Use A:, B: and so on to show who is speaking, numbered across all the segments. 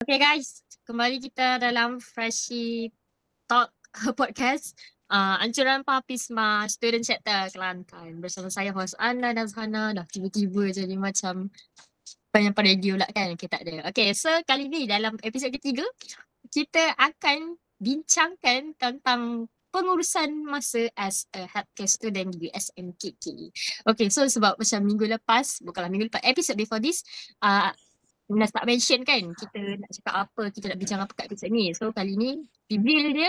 A: Okay guys, kembali kita dalam Freshie Talk podcast Anjuran Papisma Student Chapter Kelantan. Bersama saya host Anna dan Zhana. Dah tiba-tiba jadi macam banyak pada radio lah kan, kita tak ada. Okay, so kali ni dalam episod ketiga kita akan bincangkan tentang pengurusan masa as a healthcare student di USMKK. Okay, so sebab macam minggu lepas, bukanlah minggu lepas, episode before this, Nas tak mention kan kita nak cakap apa, kita nak bincang apa kat episode ni. So kali ni reveal dia,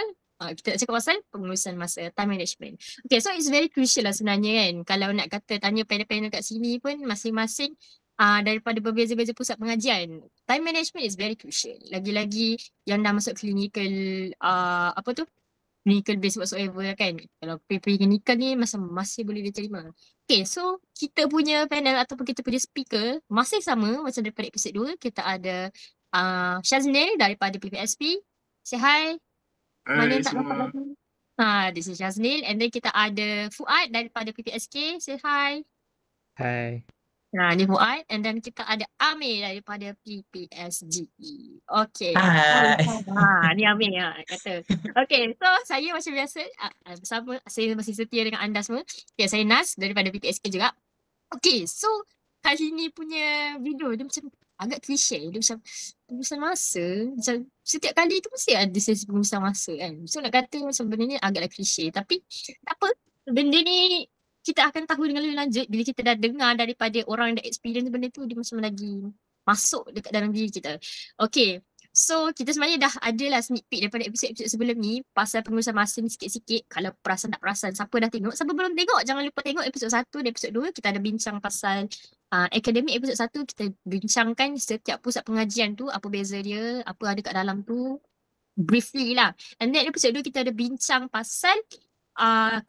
A: kita nak cakap pasal pengurusan masa, time management. Okay, so it's very crucial lah sebenarnya kan. Kalau nak kata tanya panel-panel kat sini pun masing-masing daripada berbeza-beza pusat pengajian, time management is very crucial. Lagi-lagi yang dah masuk clinical, apa tu, clinical base whatsoever kan. Kalau pre-clinical ni masih boleh diterima. Okay, so kita punya panel ataupun kita punya speaker masih sama macam daripada episod 2. Kita ada Shaznil daripada PPSP. Say hi. Mana
B: Hai
A: yang tak dapat
B: semua.
A: lagi? This is Shaznil. And then kita ada Fuad daripada PPSK. Say hi.
C: Hai.
A: Ni Fuad. And then kita ada Amir daripada PPSGE. Okay.
B: Hai.
A: Ni Amir kata. Okay, so saya macam biasa bersama, saya masih setia dengan anda semua. Okay, saya Nas daripada PPSK juga. Okay, so kali ni punya video dia macam agak klise. Dia macam pengurusan masa. Macam setiap kali tu mesti ada sesi pengurusan masa kan. So nak kata macam benda ni agaklah klise. Tapi tak apa. Benda ni kita akan tahu dengan lebih lanjut bila kita dah dengar daripada orang yang dah experience benda tu. Dia macam lagi masuk dekat dalam diri kita. Okay. So kita sebenarnya dah ada lah sneak peek daripada episod-episod sebelum ni pasal pengurusan masa ni sikit-sikit. Kalau perasan tak perasan, siapa dah tengok, siapa belum tengok, jangan lupa tengok episod 1 dan episod 2. Kita ada bincang pasal akademik. Episod 1 kita bincangkan setiap pusat pengajian tu, apa beza dia, apa ada kat dalam tu, briefly lah. And then episod 2 kita ada bincang pasal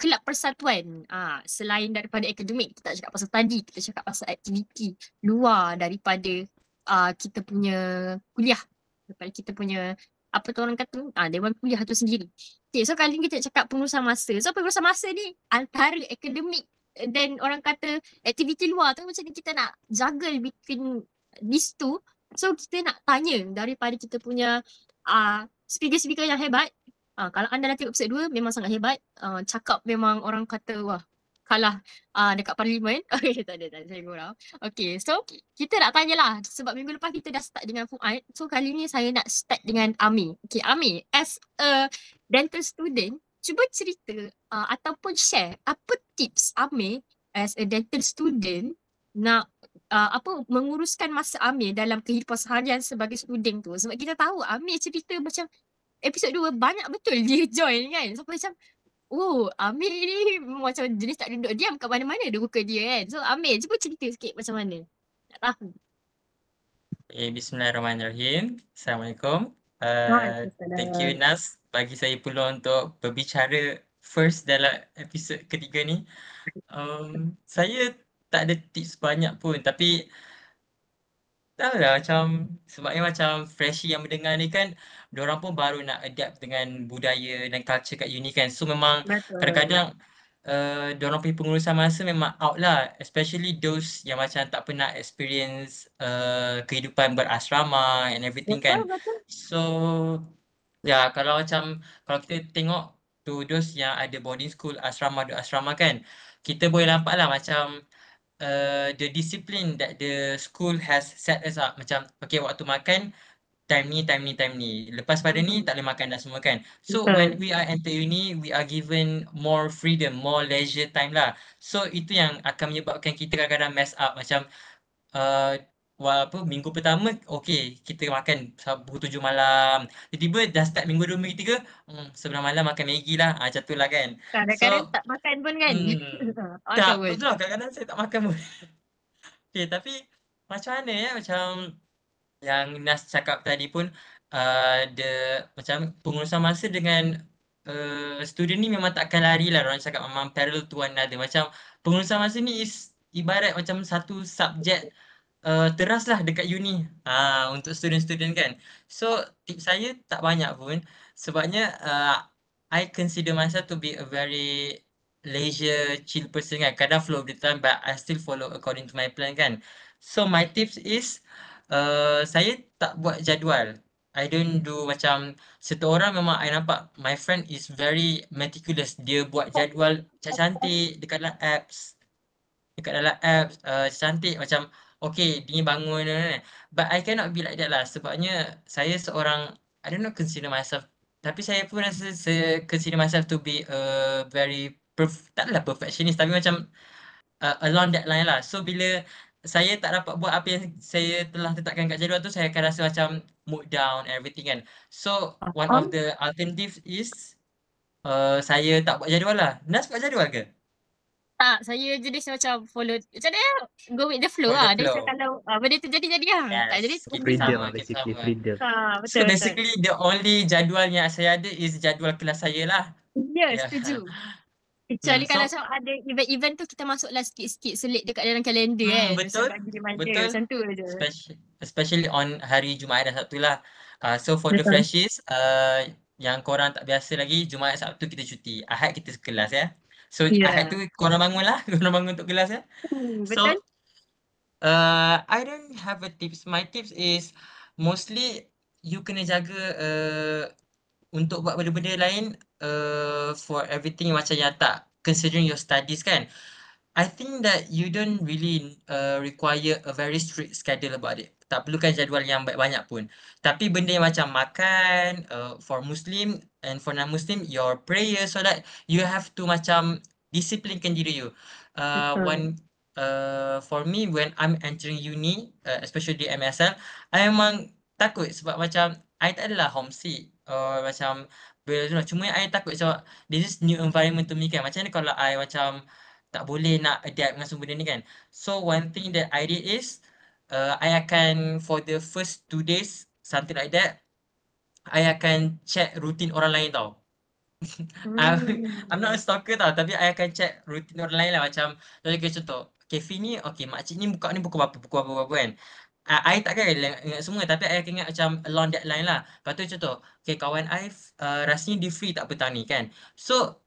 A: kelab persatuan. Selain daripada akademik, kita tak cakap pasal tadi, kita cakap pasal aktiviti luar daripada kita punya kuliah, daripada kita punya apa tu orang kata, dewan kuliah tu sendiri. Okay, so kali ni kita cakap pengurusan masa. So pengurusan masa ni antara akademik dan orang kata aktiviti luar tu, macam ni kita nak juggle between these two. So kita nak tanya daripada kita punya speaker-speaker yang hebat. Kalau anda dah tengok episode 2 memang sangat hebat. Cakap memang orang kata wah, kalah dekat parlimen. Okay, tak ada saya gurau. Okay, so kita nak tanyalah sebab minggu lepas kita dah start dengan Fuad. So kali ni saya nak start dengan Amir. Okay, Amir, as a dental student, cuba cerita ataupun share apa tips Amir as a dental student nak menguruskan masa Amir dalam kehidupan seharian sebagai student tu. Sebab kita tahu Amir cerita macam episod 2 banyak betul dia join kan. So macam Amir ni macam jenis tak duduk diam, kat mana-mana dia buka dia kan. So Amir cuba cerita sikit macam mana. Nak tahu.
B: Bismillahirrahmanirrahim. Assalamualaikum.
A: Waalaikumsalam.
B: Thank you Nas bagi saya peluang untuk berbicara first dalam episod ketiga ni. Saya tak ada tips banyak pun, tapi tahulah macam sebabnya macam freshie yang mendengar ni kan, diorang pun baru nak adapt dengan budaya dan culture kat uni kan. So memang
A: Betul.
B: kadang-kadang diorang punya pengurusan masa memang out lah, especially those yang macam tak pernah experience kehidupan berasrama and everything kan.
A: Betul.
B: So ya, kalau kita tengok to those yang ada boarding school, asrama kan, kita boleh nampak lah macam the discipline that the school has set us up. Macam okay, waktu makan time ni, lepas pada ni tak boleh makan dah semua kan. So when we are enter uni, we are given more freedom, more leisure time lah. So itu yang akan menyebabkan kita kadang-kadang mess up. Macam minggu pertama okay, kita makan pukul 7 malam, tiba-tiba dah start minggu 2, minggu 3 sebelah malam makan Maggi lah, macam tu lah kan.
A: Kadang-kadang
B: So
A: tak makan pun kan.
B: tak, betul lah, kadang-kadang saya tak makan pun. Okay, tapi macam mana ya, macam yang Nas cakap tadi pun, macam pengurusan masa dengan student ni memang takkan lari lah. Orang cakap memang parallel to one another. Macam pengurusan masa ni ibarat macam satu subjek teras lah dekat uni untuk student-student kan. So tips saya tak banyak pun, sebabnya I consider myself to be a very leisure, chill person kan. Kadang flow of the time, but I still follow according to my plan kan. So my tips is saya tak buat jadual. I don't do macam satu orang memang I nampak my friend is very meticulous. Dia buat jadual cantik-cantik dekat dalam apps cantik macam okay dia ni bangun but I cannot be like that lah sebabnya saya seorang I don't know consider myself tapi saya pun rasa consider myself to be a very taklah perfectionist tapi macam along that line lah. So bila saya tak dapat buat apa yang saya telah tetapkan kat jadual tu, saya akan rasa macam mood down everything kan. So one of the alternatives is saya tak buat jadual lah. Nas buat jadual ke?
A: Tak, saya jenis macam follow macam mana ya? Go with the flow
B: For the
A: lah. Dan
B: flow.
A: kalau benda tu jadi lah. Tak jadi
B: Yes,
A: tak
B: kita
A: jadi.
C: Freedom
B: sama,
C: lah
B: kita
C: basically,
B: sama.
C: freedom.
B: So
A: Betul.
B: basically the only jadual yang saya ada is jadual kelas saya lah.
A: Ya,
B: Yeah.
A: setuju. Kecuali kalau macam ada event-event tu kita masuklah sikit-sikit selit dekat dalam kalender kan.
B: Betul,
A: Macam bagi reminder
B: betul.
A: macam tu je.
B: Especially on hari Jumaat dan Sabtu lah. So for the
A: Betul.
B: freshies, yang korang tak biasa lagi, Jumaat Sabtu kita cuti. Ahad kita kelas ya. So Ahad tu korang bangun lah, korang bangun untuk kelas ya.
A: Betul.
B: So I don't have a tips. My tips is mostly you kena jaga untuk buat benda-benda lain for everything macam yang tak considering your studies kan. I think that you don't really require a very strict schedule about it. Tak perlukan jadual yang banyak pun. Tapi benda yang macam makan, for Muslim and for non-Muslim, your prayer, so that you have to macam disciplinkan diri you. For me, when I'm entering uni, especially di MSL, I memang takut sebab macam I tak adalah homesick or macam cuma I takut sebab this is new environment to me kan. Macam mana kalau I macam tak boleh nak adapt dengan semua benda ni kan. So one thing that I did is I akan for the first 2 days something like that, I akan check rutin orang lain tau. I'm not a stalker tau, tapi I akan check rutin orang lain lah. Macam contoh cafe ni, okay makcik ni buka ni pukul berapa kan. I takkan ingat semua, tapi I akan ingat macam along that line lah. Lepas tu contoh, okay kawan I rasanya dia free tak petang ni kan. So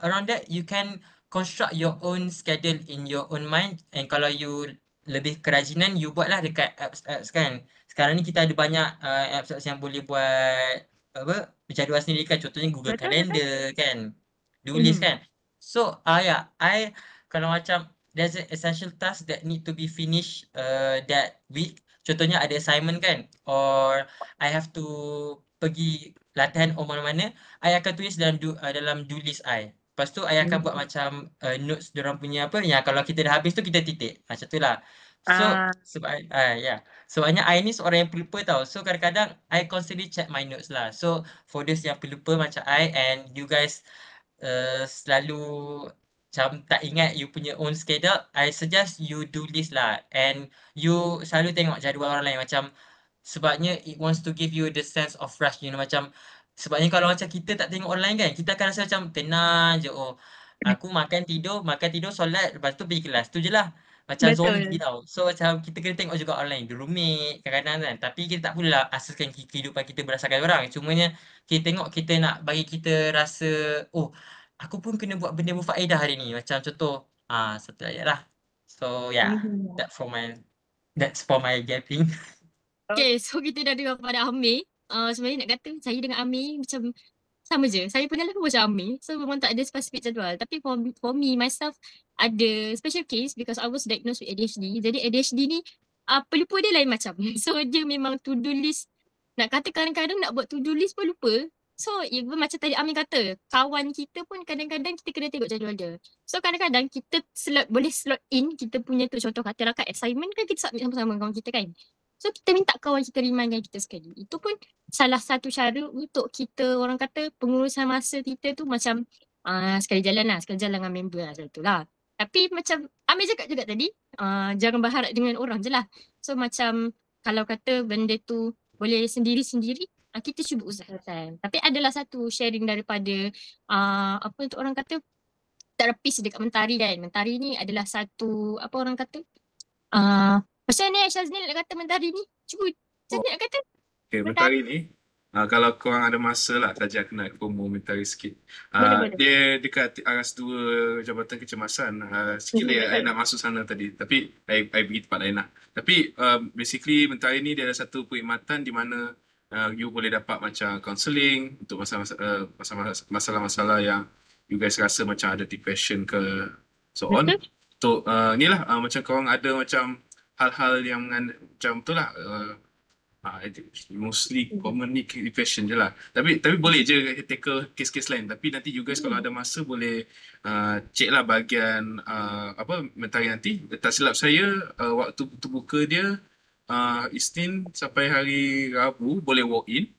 B: around that you can construct your own schedule in your own mind. And kalau you lebih kerajinan, you buatlah dekat apps kan. Sekarang ni kita ada banyak apps yang boleh buat berjadual sendiri kan. Contohnya Google Calendar kan, Doolist kan. So I kalau macam there's an essential task that need to be finished that week. Contohnya ada assignment kan, or I have to pergi latihan mana-mana, I akan tulis dalam do list I. Lepas tu I akan buat macam notes diorang punya apa yang kalau kita dah habis tu kita titik. Macam tu lah. So sebab sebabnya I ni seorang yang pelupa tau. So kadang-kadang I constantly check my notes lah. So for those yang pelupa macam I and you guys selalu macam tak ingat you punya own schedule, I suggest you do list lah. And you selalu tengok jadual orang lain macam sebabnya it wants to give you the sense of rush, you know, macam sebabnya kalau macam kita tak tengok orang lain kan, kita akan rasa macam tenang je. Oh, aku makan tidur, solat, lepas tu pergi kelas. Tu je lah. Macam zombie tau. So macam kita kena tengok juga orang lain. Dia roommate kadang-kadang kan. Tapi kita tak bolehlah asaskan kehidupan kita berdasarkan orang. Cumanya kita tengok kita nak bagi kita rasa, oh aku pun kena buat benda berfaedah hari ni. Macam contoh, satu ayat lah. So that's for my gapping.
A: Okay, so kita dah dengar pada Amir. Sebenarnya nak kata saya dengan Amir macam sama je. Saya pun pun macam Amir. So memang tak ada spesifik jadual. Tapi for me, myself, ada special case because I was diagnosed with ADHD. Jadi ADHD ni pelupa dia lain macam. So dia memang to-do list. Nak kata kadang-kadang nak buat to-do list pun lupa. So even macam tadi Amir kata, kawan kita pun kadang-kadang kita kena tengok jadual dia. So kadang-kadang kita boleh slot in kita punya tu. Contoh katalah kat assignment kan kita submit sama-sama kawan kita kan. So kita minta kawan kita remindkan kita sekali. Itu pun salah satu cara untuk kita orang kata pengurusan masa kita tu macam sekali jalan dengan member lah macam tu lah. Tapi macam Amir cakap juga tadi, jangan berharap dengan orang je lah. So macam kalau kata benda tu boleh sendiri-sendiri, kita cuba usahakan. Tapi adalah satu sharing daripada apa untuk orang kata terapis dekat Mentari kan. Mentari ni adalah satu apa orang kata macam ni Syaznil nak kata Mentari ni? Cuba Syaznil nak kata.
D: Okay, Mentari ni kalau korang ada masa lah saja aku nak promo Mentari sikit.
A: Boleh.
D: Dia dekat RS2 Jabatan Kecemasan. Sikit lagi I nak masuk sana tadi. Tapi I pergi tempat lain lah. Tapi basically Mentari ni dia ada satu perkhidmatan di mana you boleh dapat macam counselling untuk masalah-masalah yang you guys rasa macam ada depression ke so on.
A: Betul.
D: Untuk ni lah macam korang ada macam hal-hal yang macam tu lah mostly commonly depression je lah. Tapi boleh je tackle kes-kes lain. Tapi nanti you guys kalau ada masa boleh check lah bahagian mentari nanti. Tak silap saya waktu buka dia Isnin sampai hari Rabu boleh walk in.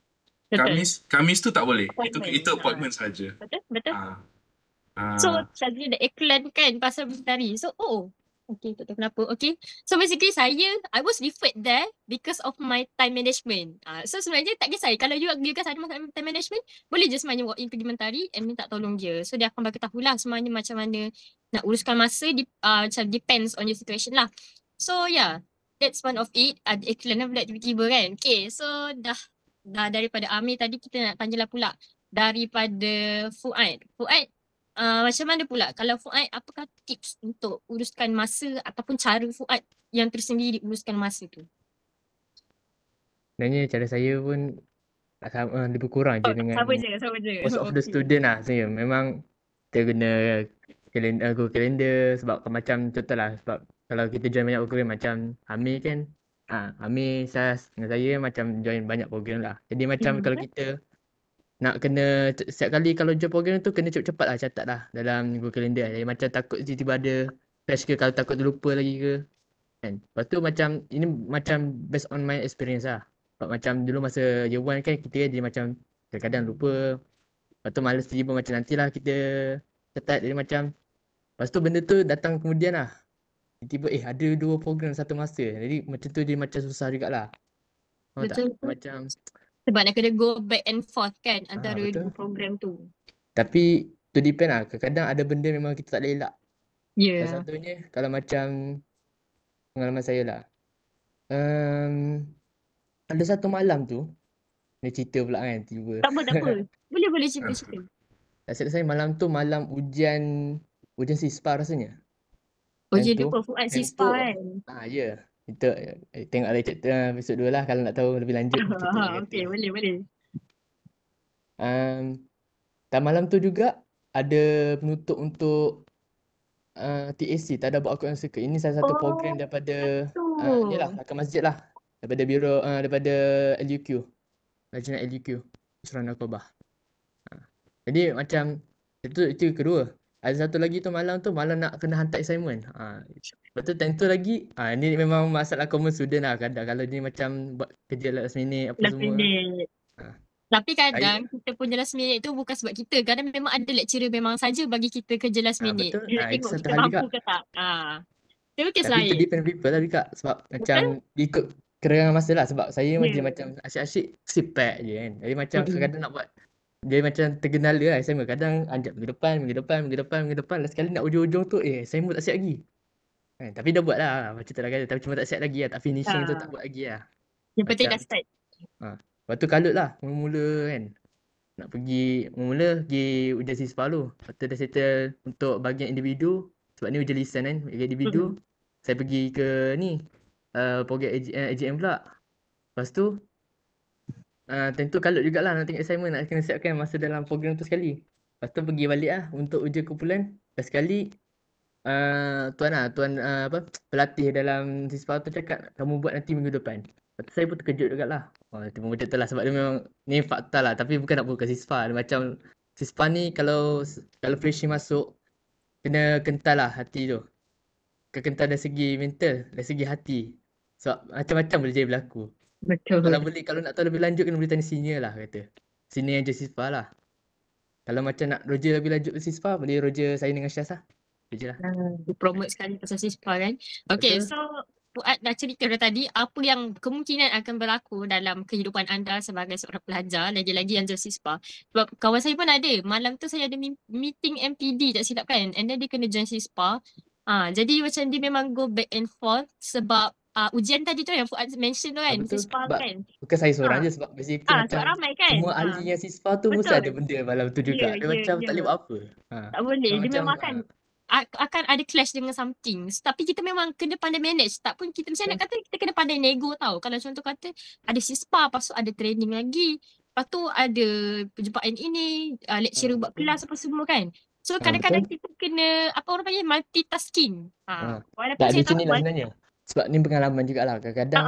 D: Kamis tu tak boleh. Itu appointment saja.
A: Betul. So Syazri dah iklan kan pasal mentari. So okay, tak tahu kenapa. Okay. So basically I was referred there because of my time management. So sebenarnya tak kisah. Kalau you guys ada masalah time management, boleh je semuanya walk in pergi mentari and minta tolong dia. So dia akan bagi tahulah semuanya macam mana nak uruskan masa macam depends on your situation lah. So yeah, that's one of it. Ada iklan pula tiba-tiba kan. Okay, so dah daripada Amir tadi kita nak tanyalah pula daripada Fuad. Macam mana pula kalau Fuad, apakah tips untuk uruskan masa ataupun cara Fuad yang tersendiri uruskan masa tu?
C: Sebenarnya cara saya pun lebih kurang je dengan
A: sama je.
C: most of the student lah sebenarnya. Memang kita guna Google Calendar sebab macam contoh lah, sebab kalau kita join banyak program macam Amir kan, Amir, Sas dengan saya macam join banyak program lah. Jadi macam kalau kita nak kena setiap kali kalau join program tu kena cepat-cepat lah catat lah dalam Google Calendar. Jadi macam takut tiba-tiba ada flash ke, kalau takut terlupa lagi ke kan. Lepas tu macam ini macam based on my experience lah. Sebab macam dulu masa year 1 kan kita jadi macam kadang-kadang lupa. Lepas tu malas tiba macam nantilah kita catat. Jadi macam lepas tu benda tu datang kemudian lah. Tiba-tiba ada 2 program satu masa. Jadi macam tu dia macam susah jugalah.
A: Betul.
C: Macam
A: sebab nak kena go back and forth kan antara
C: betul.
A: dua program tu.
C: Tapi tu depend lah. Kadang-kadang ada benda memang kita tak boleh elak.
A: Ya.
C: Salah satunya kalau macam pengalaman saya lah. Ada satu malam tu, ni cerita pula kan tiba.
A: Tak apa. Boleh cerita.
C: Tak silap saya malam tu malam ujian SISPA rasanya.
A: Ujian tu Fuad SISPA kan?
C: Ya. Itu tengoklah episod 2 lah kalau nak tahu lebih lanjut.
A: Okay, boleh.
C: Dan malam tu juga ada penutup untuk TAC, Tadabbur Al-Quran Circle. Ini salah satu program daripada Akan Masjid lah. Daripada biro daripada LUQ. Lajnah LUQ. Surah Naqabah. Jadi macam itu kedua. Ada satu lagi tu malam nak kena hantar assignment. Lepas tu time tu lagi ni memang masalah common student lah. Kadang kalau ni macam buat kerja last minute apa semua.
A: Tapi kadang kita punya last minute tu bukan sebab kita. Kadang memang ada lecturer memang saja bagi kita kerja last minute.
C: Betul.
A: Dia tengok kita mampu ke tak. Itu kes lain.
C: Tapi itu depend people lah Kak. Sebab macam ikut kerengan masa lah. Sebab saya macam asyik-asyik sipak je kan. Jadi macam kadang-kadang nak buat dia macam tergenala lah assignment. Kadang anjap minggu depan. Last kali nak ujung-ujung tu assignment tak siap lagi. Tapi dah buat lah macam tu lah kata. Tapi cuma tak siap lagi lah. Tak finishing tu tak buat lagi lah.
A: Yang penting dah start.
C: Lepas tu kalut lah mula-mula kan. Nak pergi ujian SISPA tu. Lepas tu dah settle untuk bahagian individu. Sebab ni ujian lisan kan. Bahagian individu. Saya pergi ke ni program AGM pula. Lepas tu tentu kalut jugalah nak tengok assignment, nak kena siapkan masa dalam program tu sekali. Lepas tu pergi balik lah untuk ujian kumpulan. Lepas sekali tuan pelatih dalam SISPA tu cakap kamu buat nanti minggu depan. Lepas tu saya pun terkejut jugalah. Macam tu lah sebab dia memang ni fakta lah. Tapi bukan nak buka SISPA. Macam SISPA ni kalau freshie masuk kena kental lah hati tu. Kental dari segi mental, dari segi hati. Sebab macam-macam boleh jadi berlaku.
A: Betul.
C: Kalau nak tahu lebih lanjut kena boleh tanya senior lah kata. Senior yang je SISPA lah. Kalau macam nak Roger lebih lanjut ke SISPA, boleh Roger saya dengan Syaz lah. Roger lah.
A: Promote sekali pasal SISPA kan. Okay, so Fuad dah cerita dah tadi apa yang kemungkinan akan berlaku dalam kehidupan anda sebagai seorang pelajar, lagi-lagi yang SISPA. Sebab kawan saya pun ada, malam tu saya ada meeting MPD tak silap kan, and then dia kena join SISPA. Jadi macam dia memang go back and forth sebab ujian tadi tu yang Fuad mention tu kan, SISPA kan.
C: Bukan saya seorang je sebab basically kita macam
A: ramai kan.
C: semua ahli yang SISPA tu mesti ada benda malam tu juga. Dia macam tak boleh buat apa.
A: Tak boleh, dia memang kan akan ada clash dengan something. Tapi kita memang kena pandai manage. Tak pun kita macam nak kata kita kena pandai nego tau. Kalau contoh kata ada sispa, lepas tu ada training lagi. Lepas tu ada perjumpaan ini, lecturer buat kelas apa semua kan. So kadang-kadang kita kena apa orang panggil multitasking. Walaupun
C: Tak,
A: saya
C: di
A: tahu
C: sini lah sebenarnya. Sebab ni pengalaman jugalah. Kadang-kadang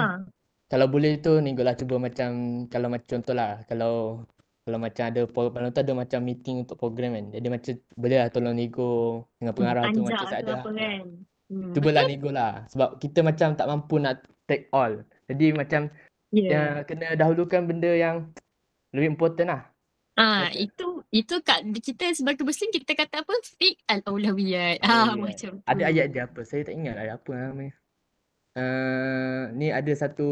C: kalau boleh tu nego lah, cuba macam kalau macam contoh lah, kalau macam ada program tu ada macam meeting untuk program kan. Jadi macam boleh lah tolong nego dengan pengarah tu macam
A: anjak
C: tak
A: ke
C: ada.
A: apa kan.
C: Cubalah
A: Betul?
C: nego lah. Sebab kita macam tak mampu nak take all. Jadi macam kena dahulukan benda yang lebih important lah.
A: Itu kat kita sebagai Muslim kita kata apa? Fiqh al-aulawiyat. Macam tu.
C: Ada ayat dia apa? Saya tak ingat lah apa namanya. Ni ada satu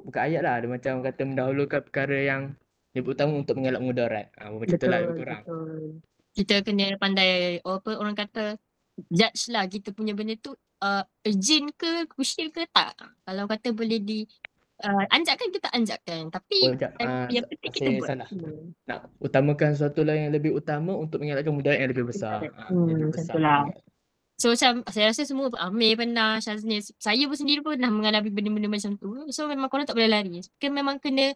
C: bukan ayat lah, ada macam kata mendahulukan perkara yang lebih utama untuk mengelak mudarat. Macam tu lah lebih kurang.
A: Betul. Kita kena pandai apa orang kata judge lah kita punya benda tu urgent ke, crucial ke tak. Kalau kata boleh anjakkan kita anjakkan. Tapi yang penting kita
C: saya
A: buat.
C: salah. Nak utamakan sesuatu lah yang lebih utama untuk mengelakkan mudarat yang lebih besar. Jadi besar juga.
A: So macam saya rasa semua Amir pernah, Syaznil, saya pun sendiri pun pernah mengalami benda-benda macam tu. So memang korang tak boleh lari. Memang kena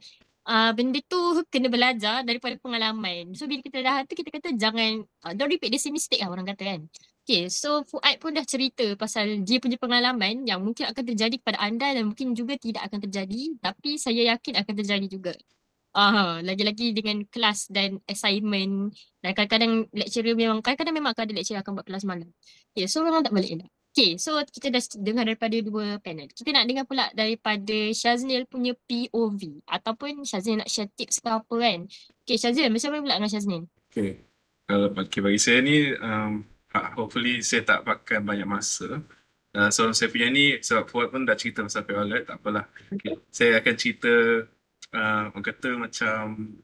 A: benda tu kena belajar daripada pengalaman. So bila kita dah tu kita kata jangan don't repeat the same mistake lah orang kata kan. Okay, so Fuad pun dah cerita pasal dia punya pengalaman yang mungkin akan terjadi kepada anda dan mungkin juga tidak akan terjadi. Tapi saya yakin akan terjadi juga. Lagi-lagi dengan kelas dan assignment dan kadang-kadang lecturer kadang-kadang memang akan ada lecturer akan buat kelas malam. Okay, so memang tak balik dah. Okay, so kita dah dengar daripada dua panel. Kita nak dengar pula daripada Syaznil punya POV ataupun Syaznil nak share tips ke apa kan. Okay, Syaznil, macam mana pula dengan Syaznil?
D: Okay, kalau bagi saya ni hopefully saya tak pakai banyak masa. So saya punya ni sebab Fuad pun dah cerita pasal P-Wallet, tak apalah. Okay. Saya akan cerita orang kata macam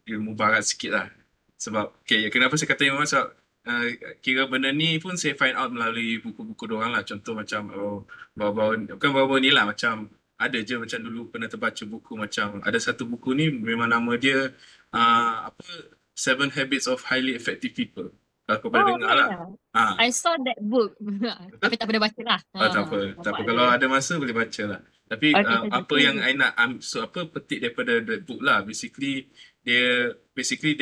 D: ilmu barat sikit lah. Sebab kenapa saya kata ilmu barat sebab kira benda ni pun saya find out melalui buku-buku diorang lah. Contoh macam baru-baru ni lah, macam ada je macam dulu pernah terbaca buku macam ada satu buku ni memang nama dia 7 Habits of Highly Effective People. Kalau kau pernah dengar lah.
A: I saw that book. Tapi tak pernah baca lah.
D: Tak apa. Kalau ada masa boleh baca lah. Tapi apa yang I nak petik daripada the book lah. Basically dia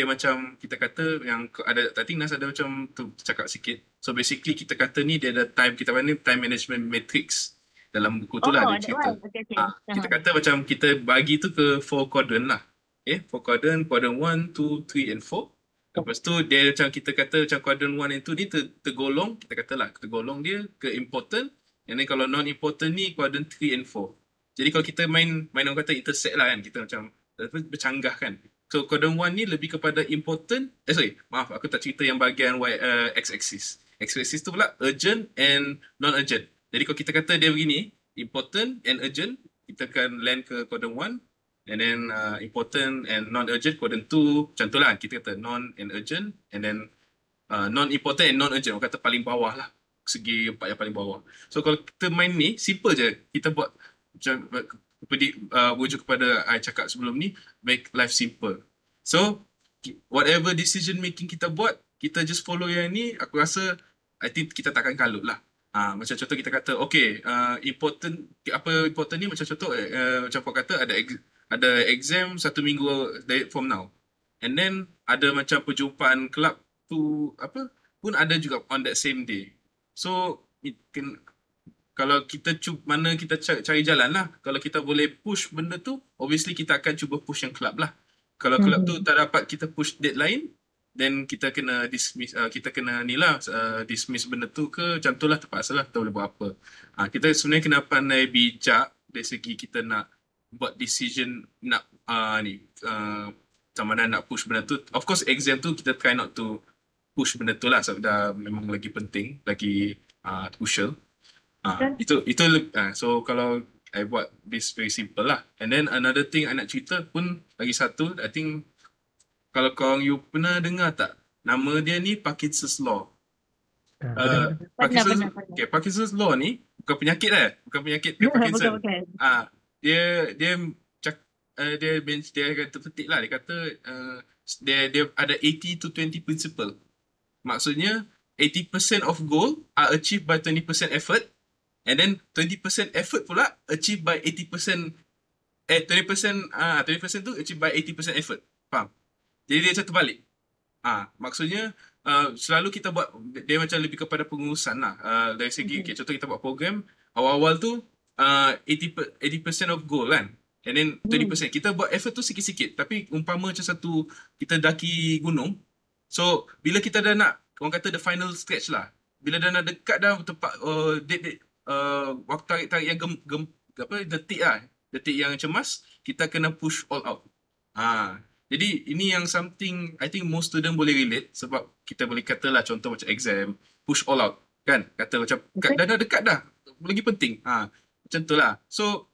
D: macam kita kata yang ada, I think Nas ada macam tu cakap sikit. So basically kita kata ni dia ada time management matrix dalam buku tu lah dia cerita. Kita kata macam kita bagi tu ke 4 quadrant lah. 4 quadrant 1, 2, 3 and 4. Lepas tu dia macam kita kata macam quadrant 1 itu ni tergolong, kita katalah tergolong dia ke important. And then kalau non-important ni quadrant 3 and 4. Jadi kalau kita main orang kata intersect lah kan, kita macam bercanggah kan. So quadrant 1 ni lebih kepada important. Maaf aku tak cerita yang bahagian x-axis. X-axis tu pula urgent and non-urgent. Jadi kalau kita kata dia begini, important and urgent, kita akan land ke quadrant 1. And then important and non-urgent quadrant 2. Macam tu lah kita kata non and urgent. And then non-important and non-urgent, orang kata paling bawah lah, segi 4 yang paling bawah. So kalau kita main ni simple je. Kita buat macam wujud kepada I cakap sebelum ni, make life simple. So whatever decision making kita buat, kita just follow yang ni, aku rasa I think kita takkan kalut lah. Macam contoh kita kata important ni macam contoh macam kau kata ada exam 1 minggu from now, and then ada macam perjumpaan kelab tu pun ada juga on that same day. So kalau kita mana kita cari jalan lah. Kalau kita boleh push benda tu, obviously kita akan cuba push yang kelab lah. Kalau kelab tu tak dapat kita push deadline, then kita kena dismiss, dismiss benda tu ke macam tu lah, terpaksa lah, kita boleh buat apa. Kita sebenarnya kena pandai bijak dari segi kita nak buat decision nak macam mana nak push benda tu. Of course exam tu kita try not to push benda tu lah sebab dah memang lagi penting, lagi crucial. Itu so kalau I buat this very simple lah. And then another thing I nak cerita pun lagi satu, I think kalau korang you pernah dengar tak nama dia ni Parkinson's Law. Parkinson's Law ni bukan penyakit bukan penyakit Parkinson. Dia kata petik lah, dia kata dia ada 80 to 20 principle. Maksudnya 80% of goal are achieved by 20% effort, and then 20% effort pula achieved by 80%, 20% tu achieved by 80% effort. Faham? Jadi dia macam terbalik. Maksudnya selalu kita buat, dia macam lebih kepada pengurusan lah. Dari segi, contoh kita buat program, awal-awal tu 80% of goal kan. And then 20%. Kita buat effort tu sikit-sikit. Tapi umpama macam satu, kita daki gunung. So, bila kita dah nak, orang kata the final stretch lah. Bila dah nak dekat dah tempat, waktu tarik-tarik yang detik lah. Detik yang cemas, kita kena push all out. Jadi, ini yang something, I think most student boleh relate. Sebab kita boleh kata lah, contoh macam exam, push all out. Kan? Kata macam, dah dekat dah. Lagi penting. Macam tu lah. So,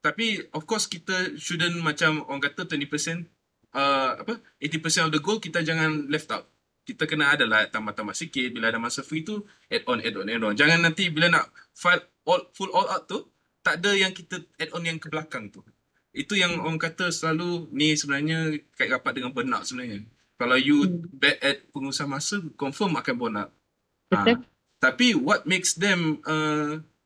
D: tapi of course kita shouldn't macam orang kata 20%, 80% of the goal kita jangan left out. Kita kena ada lah tambah-tambah sikit. Bila ada masa free tu, add on. Jangan nanti bila nak full all out tu, tak ada yang kita add on yang ke belakang tu. Itu yang orang kata selalu ni sebenarnya kait rapat dengan burnout sebenarnya. Kalau you bad at pengurusan masa, confirm akan burnout. Tapi what makes them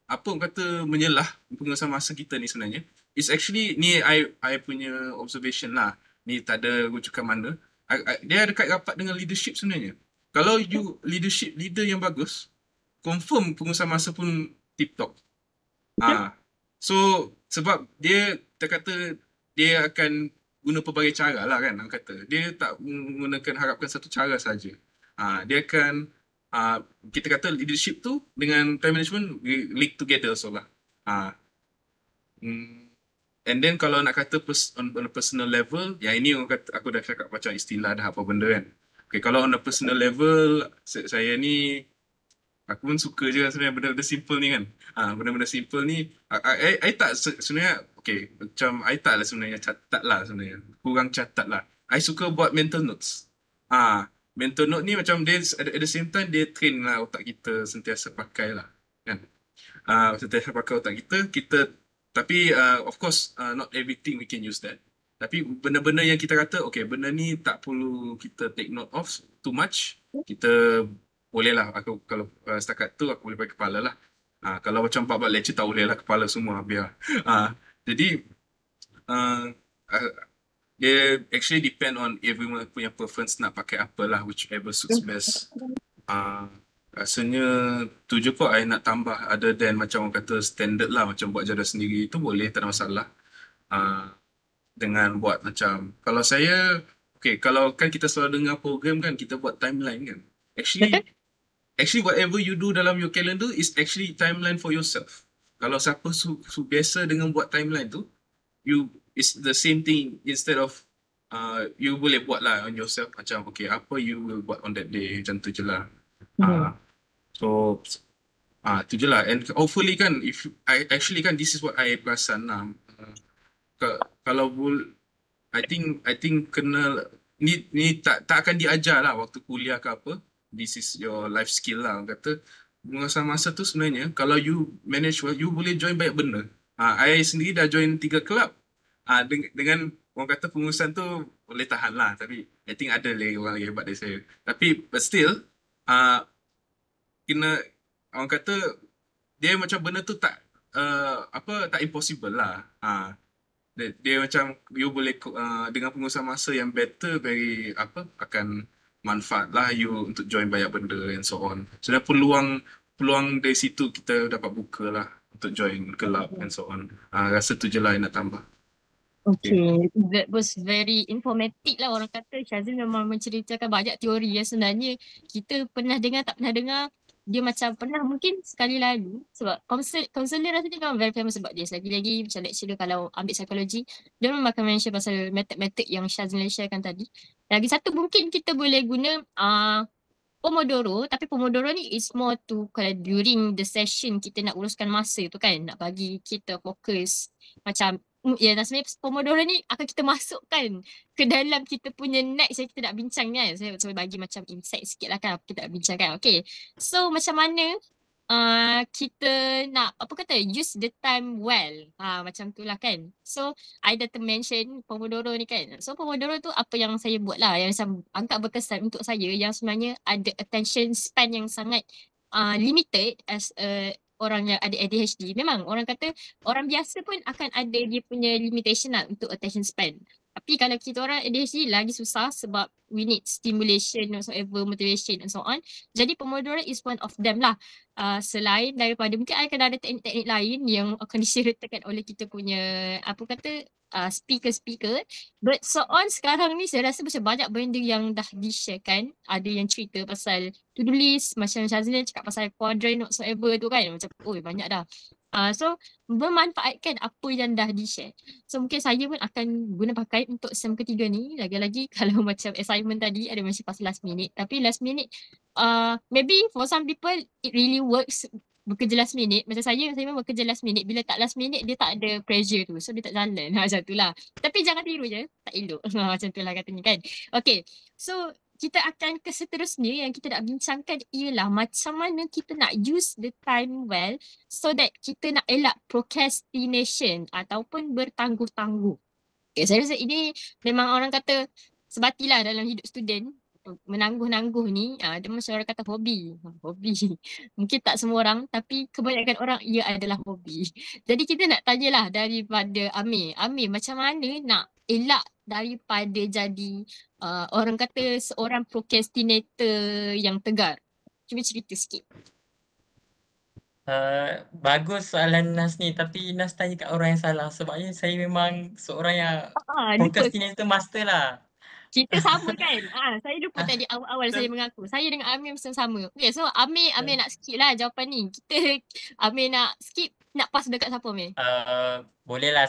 D: orang kata menyelah pengurusan masa kita ni sebenarnya is actually ni I punya observation lah. Ni tak ada rujukan mana. Dia ada kait rapat dengan leadership sebenarnya. Kalau you leader yang bagus, confirm pengurusan masa pun tip top. So sebab dia kata dia akan guna pelbagai cara lah kan, orang kata. Dia tak menggunakan harapkan satu cara saja. Dia akan kita kata leadership tu dengan time management link together so lah. And then kalau nak kata on a personal level, yang ini orang kata, aku dah cakap macam istilah dah apa benda kan. Okay, kalau on a personal level, saya ni aku pun suka je sebenarnya benda-benda simple ni kan. Benda-benda simple ni I tak sebenarnya, okay, macam I tak lah sebenarnya catat lah sebenarnya. Kurang catat lah. I suka buat mental notes. Mental note ni macam dia at the same time dia train lah otak kita sentiasa pakai lah kan. Sentiasa pakai otak kita tapi of course not everything we can use that. Tapi benda-benda yang kita kata okay, benda ni tak perlu kita take note of too much. Kita boleh lah, aku kalau setakat tu aku boleh pakai kepala lah. Kalau macam buat lecture tak boleh lah kepala semua biar. Jadi dia actually depend on everyone punya preference nak pakai apa lah, whichever suits best. Rasanya tu je kot I nak tambah, other than macam orang kata standard lah, macam buat jadual sendiri tu boleh, tak ada masalah. Dengan buat macam, kalau saya, okay, kalau kan kita selalu dengar program kan, kita buat timeline kan. Actually whatever you do dalam your calendar is actually timeline for yourself. Kalau siapa biasa dengan buat timeline tu, it's the same thing instead of you boleh buat lah on yourself macam okay, apa you will buat on that day, macam tu je lah. So tu je lah, and hopefully kan I actually kan this is what I perasan lah. Kalau I think kena ni tak akan diajar lah waktu kuliah ke apa. This is your life skill lah. Kata masa tu sebenarnya kalau you manage well, you boleh join banyak benda. I sendiri dah join 3 club. Dengan orang kata pengurusan tu boleh tahan lah. Tapi I think ada lagi orang lagi hebat dari saya. Tapi but still kena orang kata dia macam benda tu tak tak impossible lah. Dia macam you boleh dengan pengurusan masa yang better, very akan manfaat lah you untuk join banyak benda and so on. So peluang dari situ kita dapat buka lah untuk join club and so on. Rasa tu je lah yang nak tambah.
A: Okay, that was very informative lah. Orang kata Syazil memang menceritakan banyak teori yang sebenarnya kita pernah dengar, tak pernah dengar. Dia macam pernah mungkin sekali lalu. Sebab counselor rasanya kan very famous sebab dia. Lagi-lagi macam lecturer kalau ambil psikologi, dia memang akan mention pasal metod-metod yang Syazil sharekan tadi. Lagi satu mungkin kita boleh guna Pomodoro. Tapi Pomodoro ni is more to kalau during the session kita nak uruskan masa tu kan. Nak bagi kita fokus. Macam ya, sebenarnya Pomodoro ni akan kita masukkan ke dalam kita punya next yang kita nak bincang kan. Saya bagi macam insight sikit lah kan apa kita nak bincang kan. Okay, so macam mana kita nak apa kata use the time well. Macam tu lah kan. So I dah termention Pomodoro ni kan. So Pomodoro tu apa yang saya buat lah yang macam agak berkesan untuk saya yang sebenarnya ada attention span yang sangat limited as orang yang ada ADHD. Memang orang kata orang biasa pun akan ada dia punya limitation lah untuk attention span. Tapi kalau kita orang ADHD lagi susah sebab we need stimulation whatsoever, motivation and so on. Jadi Pomodoro is one of them lah. Selain daripada mungkin akan ada teknik-teknik lain yang akan disertakan oleh kita punya apa kata speaker-speaker. But so on sekarang ni saya rasa macam banyak benda yang dah di-sharekan. Ada yang cerita pasal to-do list, macam Shazlin cakap pasal quadrant whatsoever tu kan. Macam banyak dah. So memanfaatkan apa yang dah di-share. So mungkin saya pun akan guna pakai untuk sem ketiga ni. Lagi-lagi kalau macam assignment tadi ada macam pasal last minute. Tapi last minute maybe for some people it really works bekerja last minute. Macam saya memang bekerja last minute. Bila tak last minute dia tak ada pressure tu. So dia tak jalan. Macam tu lah. Tapi jangan tiru je. Tak elok. Macam tu lah katanya kan. Okay. So kita akan ke seterusnya yang kita nak bincangkan ialah macam mana kita nak use the time well so that kita nak elak procrastination ataupun bertangguh-tangguh. Okay, saya rasa ini memang orang kata sebatilah dalam hidup student. Menangguh-nangguh ni dia macam orang kata hobi. Mungkin tak semua orang tapi kebanyakan orang ia adalah hobi. Jadi kita nak tanyalah daripada Amir. Amir, macam mana nak elak daripada jadi orang kata seorang procrastinator yang tegar? Cuba cerita sikit.
B: Bagus soalan Nas ni, tapi Nas tanya kat orang yang salah sebabnya saya memang seorang yang procrastinator master lah.
A: Kita sama kan? Saya lupa tadi awal-awal saya mengaku. Saya dengan Amir macam sama. Okay, so Amir nak skip lah jawapan ni. Amir nak skip, nak pass dekat siapa Amir?
B: Bolehlah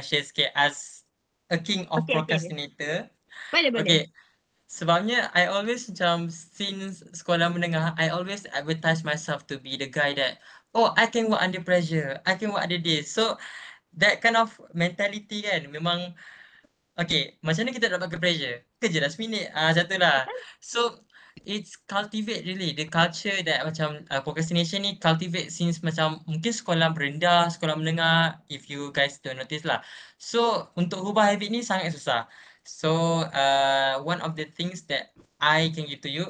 B: share sikit as a king of procrastinator.
A: Boleh.
B: Okay. Sebabnya I always macam since sekolah menengah, I always advertise myself to be the guy that I can work under pressure, I can work under this. So that kind of mentality kan memang macam mana kita dapat ke pressure? Kerja last minute. Macam tu lah. So it's cultivate really the culture that macam procrastination ni cultivate since macam mungkin sekolah rendah, sekolah menengah, if you guys don't notice lah. So untuk ubah habit ni sangat susah. So one of the things that I can give to you,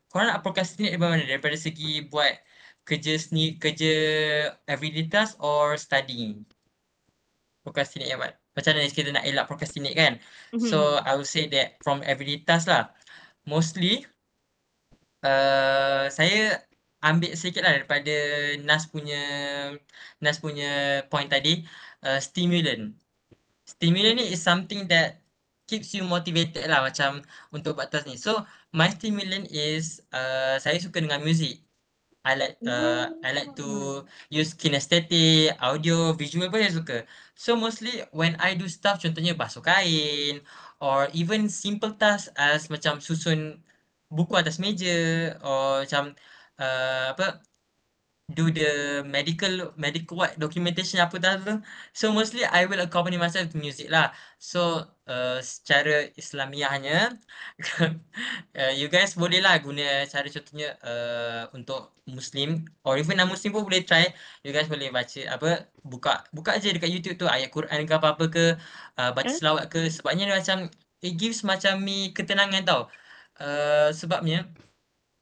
B: korang nak procrastinate daripada mana? Daripada segi buat kerja everyday task or studying? Procrastinate yang macam mana kita nak elak procrastinate kan? So I would say that from everyday task lah. Mostly saya ambil sedikit lah daripada Nas punya point tadi. Stimulant ni is something that keeps you motivated lah macam untuk buat task ni. So my stimulant is saya suka dengan music. I like to use kinesthetic, audio, visual pun saya suka. So mostly when I do stuff, contohnya basuh kain or even simple task as macam susun buku atas meja or macam do the medical what documentation apa tu. So mostly I will accompany myself to music lah. So secara Islamiahnya you guys boleh lah guna cara contohnya untuk Muslim or even non-Muslim pun boleh try. You guys boleh baca buka je dekat YouTube tu ayat Quran ke apa-apa ke, baca selawat ke, sebabnya dia macam it gives macam me ketenangan tau. Sebabnya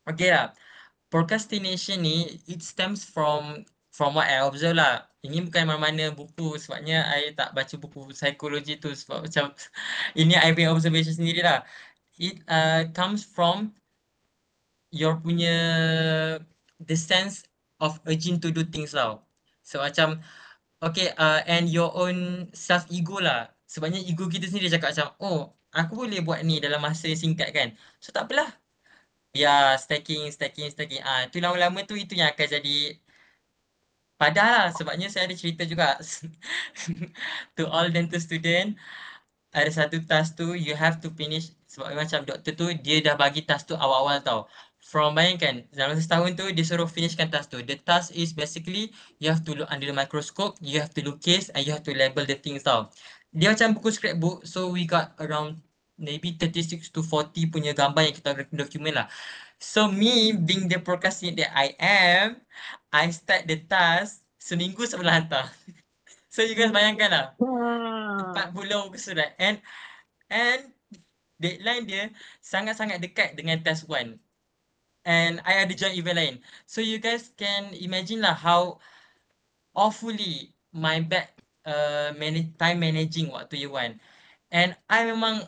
B: lah, procrastination ni it stems from what I observe lah. Ini bukan mana-mana buku sebabnya I tak baca buku psikologi tu sebab macam ini I punya observation sendiri lah. It comes from your punya the sense of urging to do things tau. So macam and your own self ego lah. Sebabnya ego kita sendiri cakap macam aku boleh buat ni dalam masa yang singkat kan. So tak apalah. Stacking. Tu lama-lama tu itu yang akan jadi padah lah. Sebabnya saya ada cerita juga to all dental student, ada satu task tu you have to finish. Sebab macam doktor tu dia dah bagi task tu awal-awal tau. Bayangkan dalam setahun tu dia suruh finishkan task tu. The task is basically you have to look under the microscope, you have to look case and you have to label the things tau. Dia macam buku scrapbook. So we got around maybe 36 to 40 punya gambar yang kita dokumen lah. So me being the procrastinator that I am, I start the task seminggu sebelum hantar. So you guys bayangkan lah,
A: Wah.
B: 40 muka surat and deadline dia sangat-sangat dekat dengan task 1. And I ada join event lain. So you guys can imagine lah how awfully my bad time managing waktu year 1. And I memang,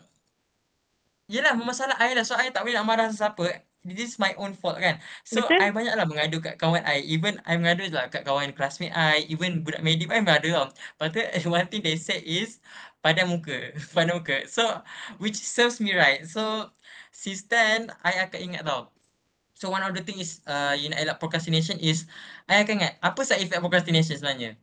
B: yelah memang salah I lah. So I tak boleh nak marah sesiapa. This is my own fault kan. So
A: Betul.
B: I banyaklah mengadu kat kawan I. Even I mengadu lah kat kawan classmate I. Even budak medip I mengadu tau. Lepas tu one thing they said is padan muka. Padan muka. So which serves me right. So since then I akan ingat tau. So one of the thing is you nak elak procrastination is I akan ingat apa side effect procrastination sebenarnya.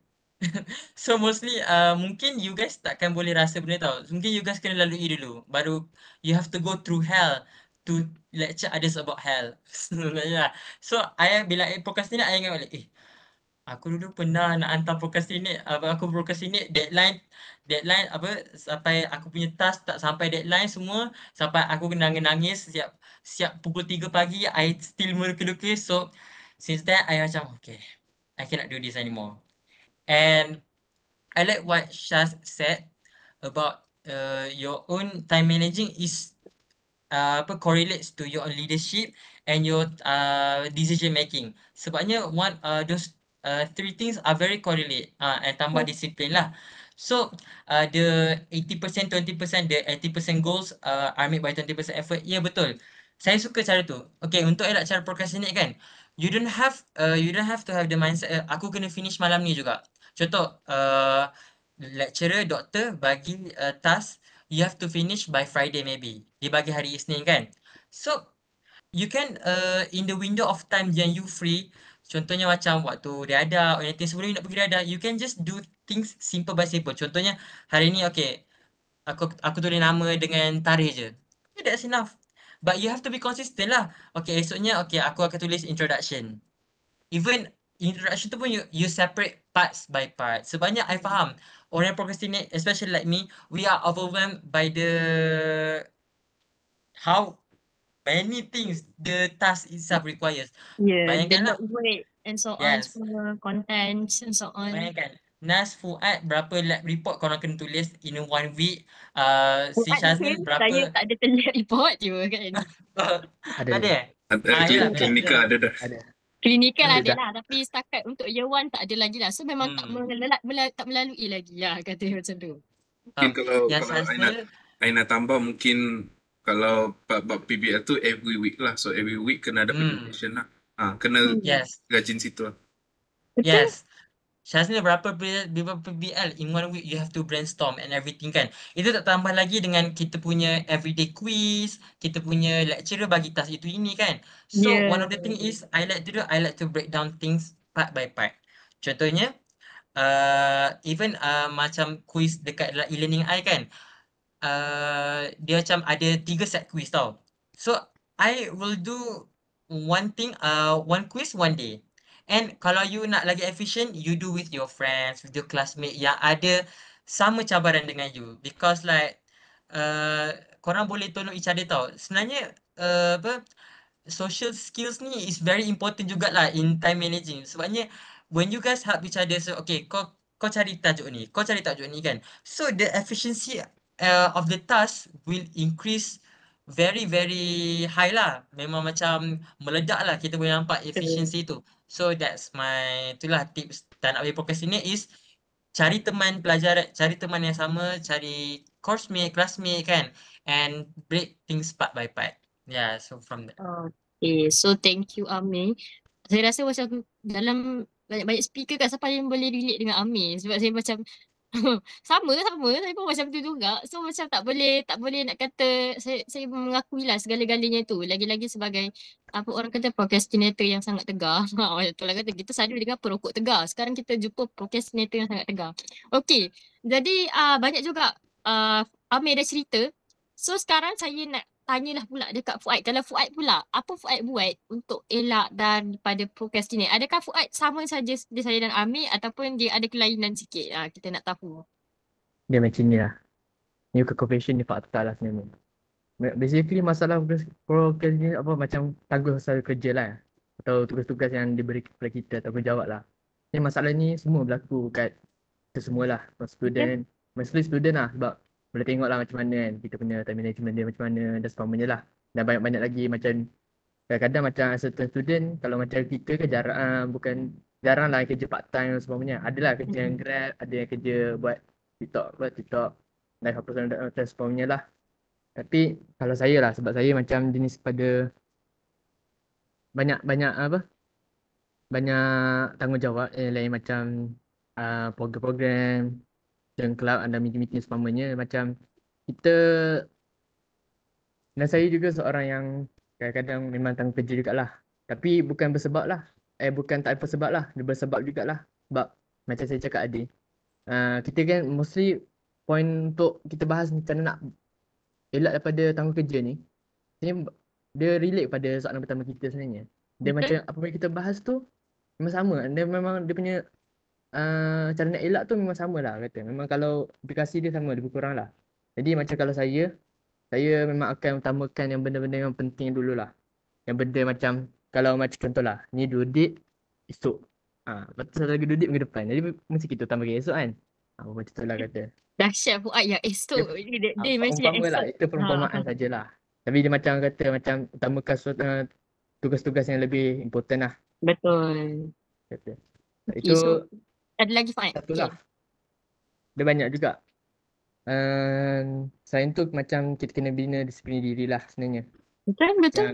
B: So mostly mungkin you guys takkan boleh rasa benda tau. Mungkin you guys kena lalui dulu. Baru you have to go through hell to lecture others about hell. Sebenarnya. So bila I procrastinate, I ingat balik, aku dulu pernah nak hantar procrastinate, aku procrastinate deadline apa sampai aku punya task tak sampai deadline semua, sampai aku nangis siap pukul 3 pagi, I still melukis-lukis. So since then I macam okay, I cannot do this anymore. And I like what Shaz said about your own time managing is correlates to your leadership and your decision making. Sebabnya those three things are very correlate and tambah disiplin lah. So the 80%, 20%, the 80% goals are made by 20% effort. Ya, betul. Saya suka cara tu. Okay, untuk elak cara procrastinate kan, you don't have to have the mindset aku kena finish malam ni juga. Contoh lecturer, doktor bagi task you have to finish by Friday maybe. Dia bagi hari Isnin kan. So you can in the window of time yang you free, contohnya macam waktu riadah or anything sebelum you nak pergi riadah, you can just do things simple by simple. Contohnya hari ni okay, aku tulis nama dengan tarikh je. Okay, that's enough. But you have to be consistent lah. Okay, esoknya okay aku akan tulis introduction. Even introduction tu pun you separate parts by part. Sebanyak I faham orang yang procrastinate, especially like me, we are overwhelmed by how many things the task itself requires.
A: Yeah, the
B: Bayangkanlah.
A: weight and so on,
B: Yes.
A: semua contents and so on.
B: Bayangkan, Nas Fuad berapa lab report korang kena tulis in 1 week. Si
A: Buat
B: Shaznil
A: mungkin
B: berapa?
A: saya tak ada terlihat report je kan.
C: Ada.
B: Tak ada eh?
D: Ada
B: yelah,
D: klinikal ada dah.
C: Ada.
A: Klinikal
C: Ada
A: ada
C: dah.
A: lah, tapi setakat untuk year 1 tak ada lagi lah. So memang tak melalui lagi lah kata macam tu.
D: Mungkin kalau
B: Yang Shaznil,
D: I nak tambah mungkin kalau bab PBL tu every week lah. So every week kena ada presentation lah. Kena
B: yes.
D: rajin situ lah.
B: Yes. Shaznil berapa PBL in 1 week you have to brainstorm and everything kan. Itu tak tambah lagi dengan kita punya everyday quiz, kita punya lecturer bagi task itu ini kan. So one of the thing is I like to break down things part by part. Contohnya even macam quiz dekat dalam e-learning I kan. Dia macam ada 3 set quiz tau. So I will do one quiz one day. And kalau you nak lagi efficient, you do with your friends, with your classmate yang ada sama cabaran dengan you. Because like korang boleh tolong each other tau. Sebenarnya social skills ni is very important jugalah in time managing. Sebabnya when you guys help each other, so okay, kau cari tajuk ni, kau cari tajuk ni kan. So the efficiency of the task will increase very very high lah. Memang macam meledak lah, kita boleh nampak efficiency tu. So that's itulah tips tak nak boleh procrastinate is cari teman pelajaran, cari teman yang sama, cari course mate, classmate kan, and break things part by part. Yeah, so from that.
A: Okay, so thank you Amir. Saya rasa macam dalam banyak-banyak speaker kat siapa yang boleh relate dengan Amir. Sebab saya macam sama saya pun macam tu juga. So macam tak boleh nak kata saya mengakui lah segala-galanya tu. Lagi-lagi sebagai apa orang kata procrastinator yang sangat tegar. Betul lah kata kita selalu dengan perokok tegar. Sekarang kita jumpa procrastinator yang sangat tegar. Okay, jadi banyak juga Amir dah cerita. So sekarang saya nak tanyalah pula dekat Fuad. Kalau Fuad pula, apa Fuad buat untuk elak daripada procrastinate? Adakah Fuad sama saja seperti saya dan Amir ataupun dia ada kelainan sikit? Kita nak tahu.
C: Dia macam ni lah. Ni bukan confession, ni fakta lah sebenarnya. Basically masalah procrastinate apa macam tangguh usaha kerja lah atau tugas-tugas yang diberi kepada kita atau jawab lah. Ni masalah ni semua berlaku kat kita semua lah, student, mostly student lah sebab boleh tengok lah macam mana kan kita punya time management dia macam mana dan sebagainya lah. Dan banyak-banyak lagi macam kadang-kadang macam certain student kalau macam kita ke jarang lah kerja part time dan sebagainya. Adalah kerja yang Grab, ada yang kerja buat TikTok, live upload dan sebagainya lah. Tapi kalau saya lah sebab saya macam jenis pada banyak tanggungjawab lain macam program-program dan club ada meeting-meeting seumpamanya macam kita dan saya juga seorang yang kadang-kadang memang tanggung kerja jugalah. Tapi bukan bersebab lah. Bukan tak bersebab lah. Dia bersebab jugalah. Sebab macam saya cakap tadi. Kita kan mostly point untuk kita bahas macam mana nak elak daripada tanggung kerja ni. Dia relate pada soalan pertama kita sebenarnya. Dia macam apa yang kita bahas tu memang sama. Dia memang dia punya cara nak elak tu memang sama lah kata. Memang kalau aplikasi dia sama, lebih kurang lah. Jadi macam kalau saya memang akan utamakan yang benda-benda yang penting dulu lah. Yang benda macam, kalau macam contoh lah, ni due date esok. Lepas tu satu lagi due date minggu depan. Jadi mesti kita utamakan esok kan. Macam tu lah kata.
A: Dahsyat Fuad yang esok. Dia macam yang
C: Umpama lah,
A: esok.
C: itu perumpamaan sajalah. Tapi dia macam kata, macam utamakan tugas-tugas yang lebih important lah.
A: Betul.
C: Kata.
A: Okay,
C: Itu
A: so, ada lagi Fuad?
C: satu lah. Dia banyak juga. Selain tu macam kita kena bina disiplin diri lah sebenarnya.
A: Betul.
C: Macam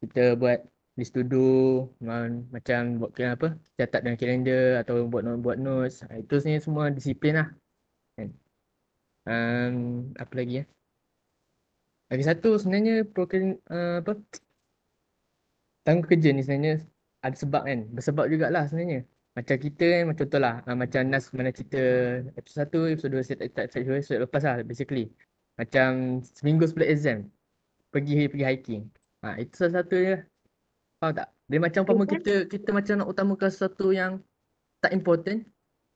C: kita buat list to do, macam buat apa, catat dalam kalender atau buat notes. Itu sebenarnya semua disiplin lah. Kan? Apa lagi ya? Lagi satu sebenarnya tanggung kerja ni sebenarnya ada sebab kan. Bersebab jugalah sebenarnya. Macam kita kan, macam contoh lah, macam Nas mana cerita episod 1, episod 2, episod lepas lah basically. Macam seminggu sebelum exam, pergi hiking. Itu salah satu je. Faham tak? Dia macam umpama kita macam nak utamakan sesuatu yang tak important,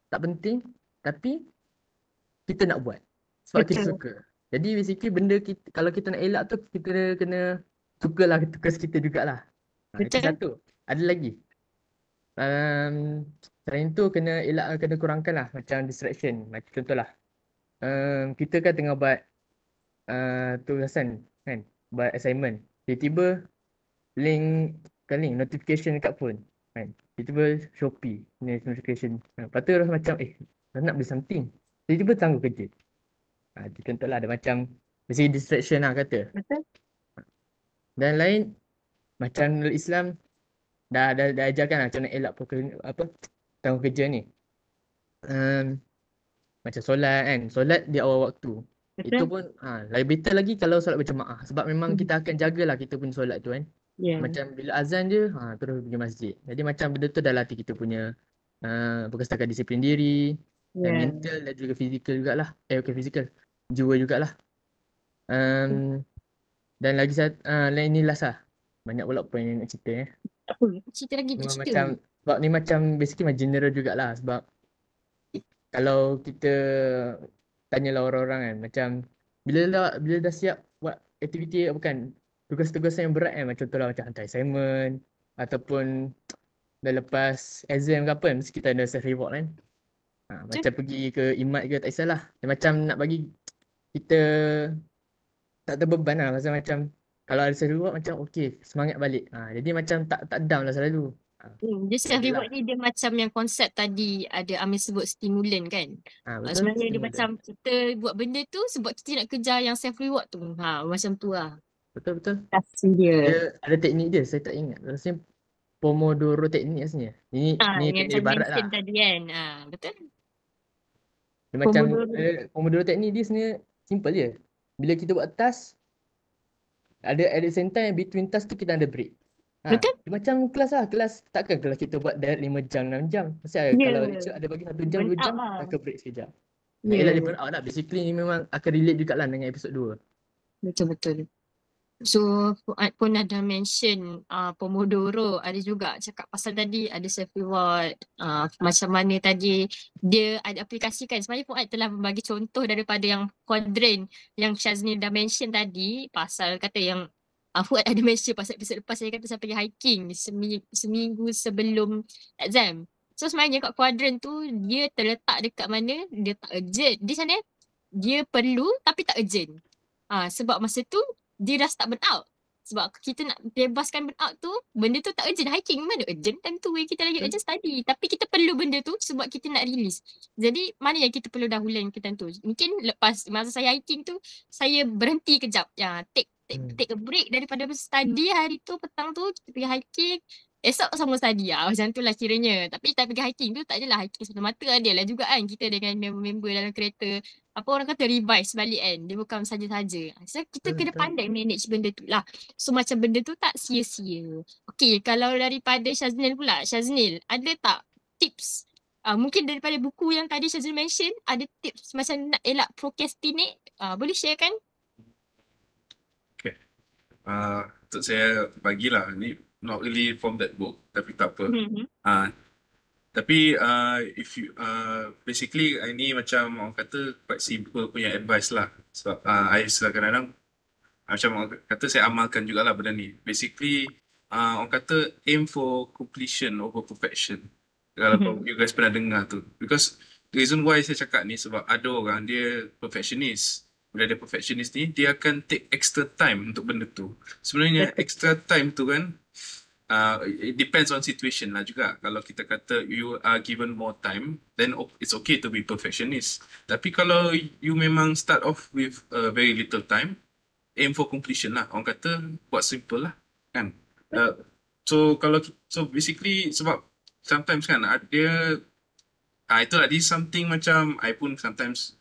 C: tak penting, tapi kita nak buat. Sebab kita suka. Jadi basically benda kita, kalau kita nak elak tu, kita kena sukalah tugas kita jugalah. Itu satu. Ada lagi. Selain tu kena kurangkan lah macam distraction. Macam contohlah kita kan tengah buat tugasan kan, buat assignment, tiba-tiba link notification dekat phone kan, tiba-tiba Shopee ni notification, lepas tu rasa macam nak beli something, tiba-tiba tangguh kerja. Contohlah ada macam mesti distraction lah kata.
A: Betul.
C: Dan lain macam Islam dah ajarkan lah macam nak elak tanggung kerja ni. Macam solat kan, solat di awal waktu. Betul. Itu pun lebih better lagi kalau solat berjemaah. Sebab memang kita akan jagalah kita punya solat tu kan. Macam bila azan je terus pergi masjid. Jadi macam benda tu dah latih kita punya berkestakan disiplin diri, dan mental dan juga fizikal jugalah. Fizikal, jiwa jugalah. Dan lagi satu lain ni last lah. Banyak pula point yang nak cerita
A: cerita lagi
C: memang macam, sebab ni macam basically macam general jugalah. Sebab kalau kita tanyalah orang-orang kan, macam bila dah siap buat aktiviti tugas-tugas yang berat kan, macam contohlah macam hantar assignment ataupun dah lepas exam ke apa, mesti kita ada self reward kan. Macam pergi ke IMAT ke tak kisahlah. Dia macam nak bagi kita tak terbeban lah. Macam kalau ada self reward macam okey, semangat balik. Jadi macam tak down lah selalu.
A: Dia self reward ni dia macam yang konsep tadi ada Amir sebut stimulan kan.
C: Betul,
A: sebenarnya dia macam kita buat benda tu sebab kita nak kejar yang self reward tu. Macam tu lah.
C: Betul.
A: Kasih dia.
C: Ada teknik dia, saya tak ingat. Rasanya Pomodoro teknik rasanya. Ini teknik barat lah.
A: Tadi kan. Betul.
C: Dia macam Pomodoro teknik dia sebenarnya simple je. Bila kita buat task, ada at the same time between task tu kita ada break.
A: Betul.
C: Macam kelas lah. Kelas takkan kelas kita buat direct 5 jam, 6 jam. Mesti kalau lecture ada bagi 1 jam, 2 jam, akan break sekejap. Dia burn out lah. Basically ni memang akan relate juga lah dengan episod 2.
A: Betul. So Fuad pun ada mention Pomodoro, ada juga cakap pasal tadi ada self reward, macam mana tadi dia ada aplikasikan. Sebenarnya Fuad telah membagi contoh daripada yang quadrant yang Shazni dah mention tadi, pasal kata yang Fuad ada mention pasal episod lepas saya kata saya pergi hiking seminggu sebelum exam. So sebenarnya kat quadrant tu dia terletak dekat mana, dia tak urgent. Di sana dia perlu tapi tak urgent. Sebab masa tu dia dah start burn out. Sebab kita nak bebaskan burn out tu, benda tu tak urgent. Hiking mana urgent time tu kita lagi urgent study. Tapi kita perlu benda tu sebab kita nak release. Jadi mana yang kita perlu dahulu yang kita tu. Mungkin lepas masa saya hiking tu, saya berhenti kejap. Take a break daripada study hari tu, petang tu kita pergi hiking. Esok sama study macam tu lah kiranya. Tapi tak pergi hiking tu tak adalah hiking semata-mata. Ada lah juga kan kita dengan member-member dalam kereta. Apa orang kata revise balik kan. Dia bukan saja-saja. So kita kena pandai manage benda tu lah. So macam benda tu tak sia-sia. Okay, kalau daripada Shaznil pula. Shaznil, ada tak tips? Mungkin daripada buku yang tadi Shaznil mention, ada tips macam nak elak procrastinate? Boleh share kan?
D: Okay. Untuk saya bagilah ni not really from that book, tapi tak apa. Tapi if you basically ini macam orang kata quite simple punya advice lah. Sebab I kadang-kadang macam orang kata saya amalkan jugalah benda ni. Basically orang kata aim for completion over perfection. Kalau you guys pernah dengar tu. Because the reason why saya cakap ni sebab ada orang dia perfectionist. Bila dia perfectionist ni, dia akan take extra time untuk benda tu. Sebenarnya extra time tu kan it depends on situation lah juga. Kalau kita kata you are given more time, then it's okay to be perfectionist. Tapi kalau you memang start off with very little time, aim for completion lah. Orang kata buat simple lah kan. So basically sebab sometimes kan dia itulah this something macam I pun sometimes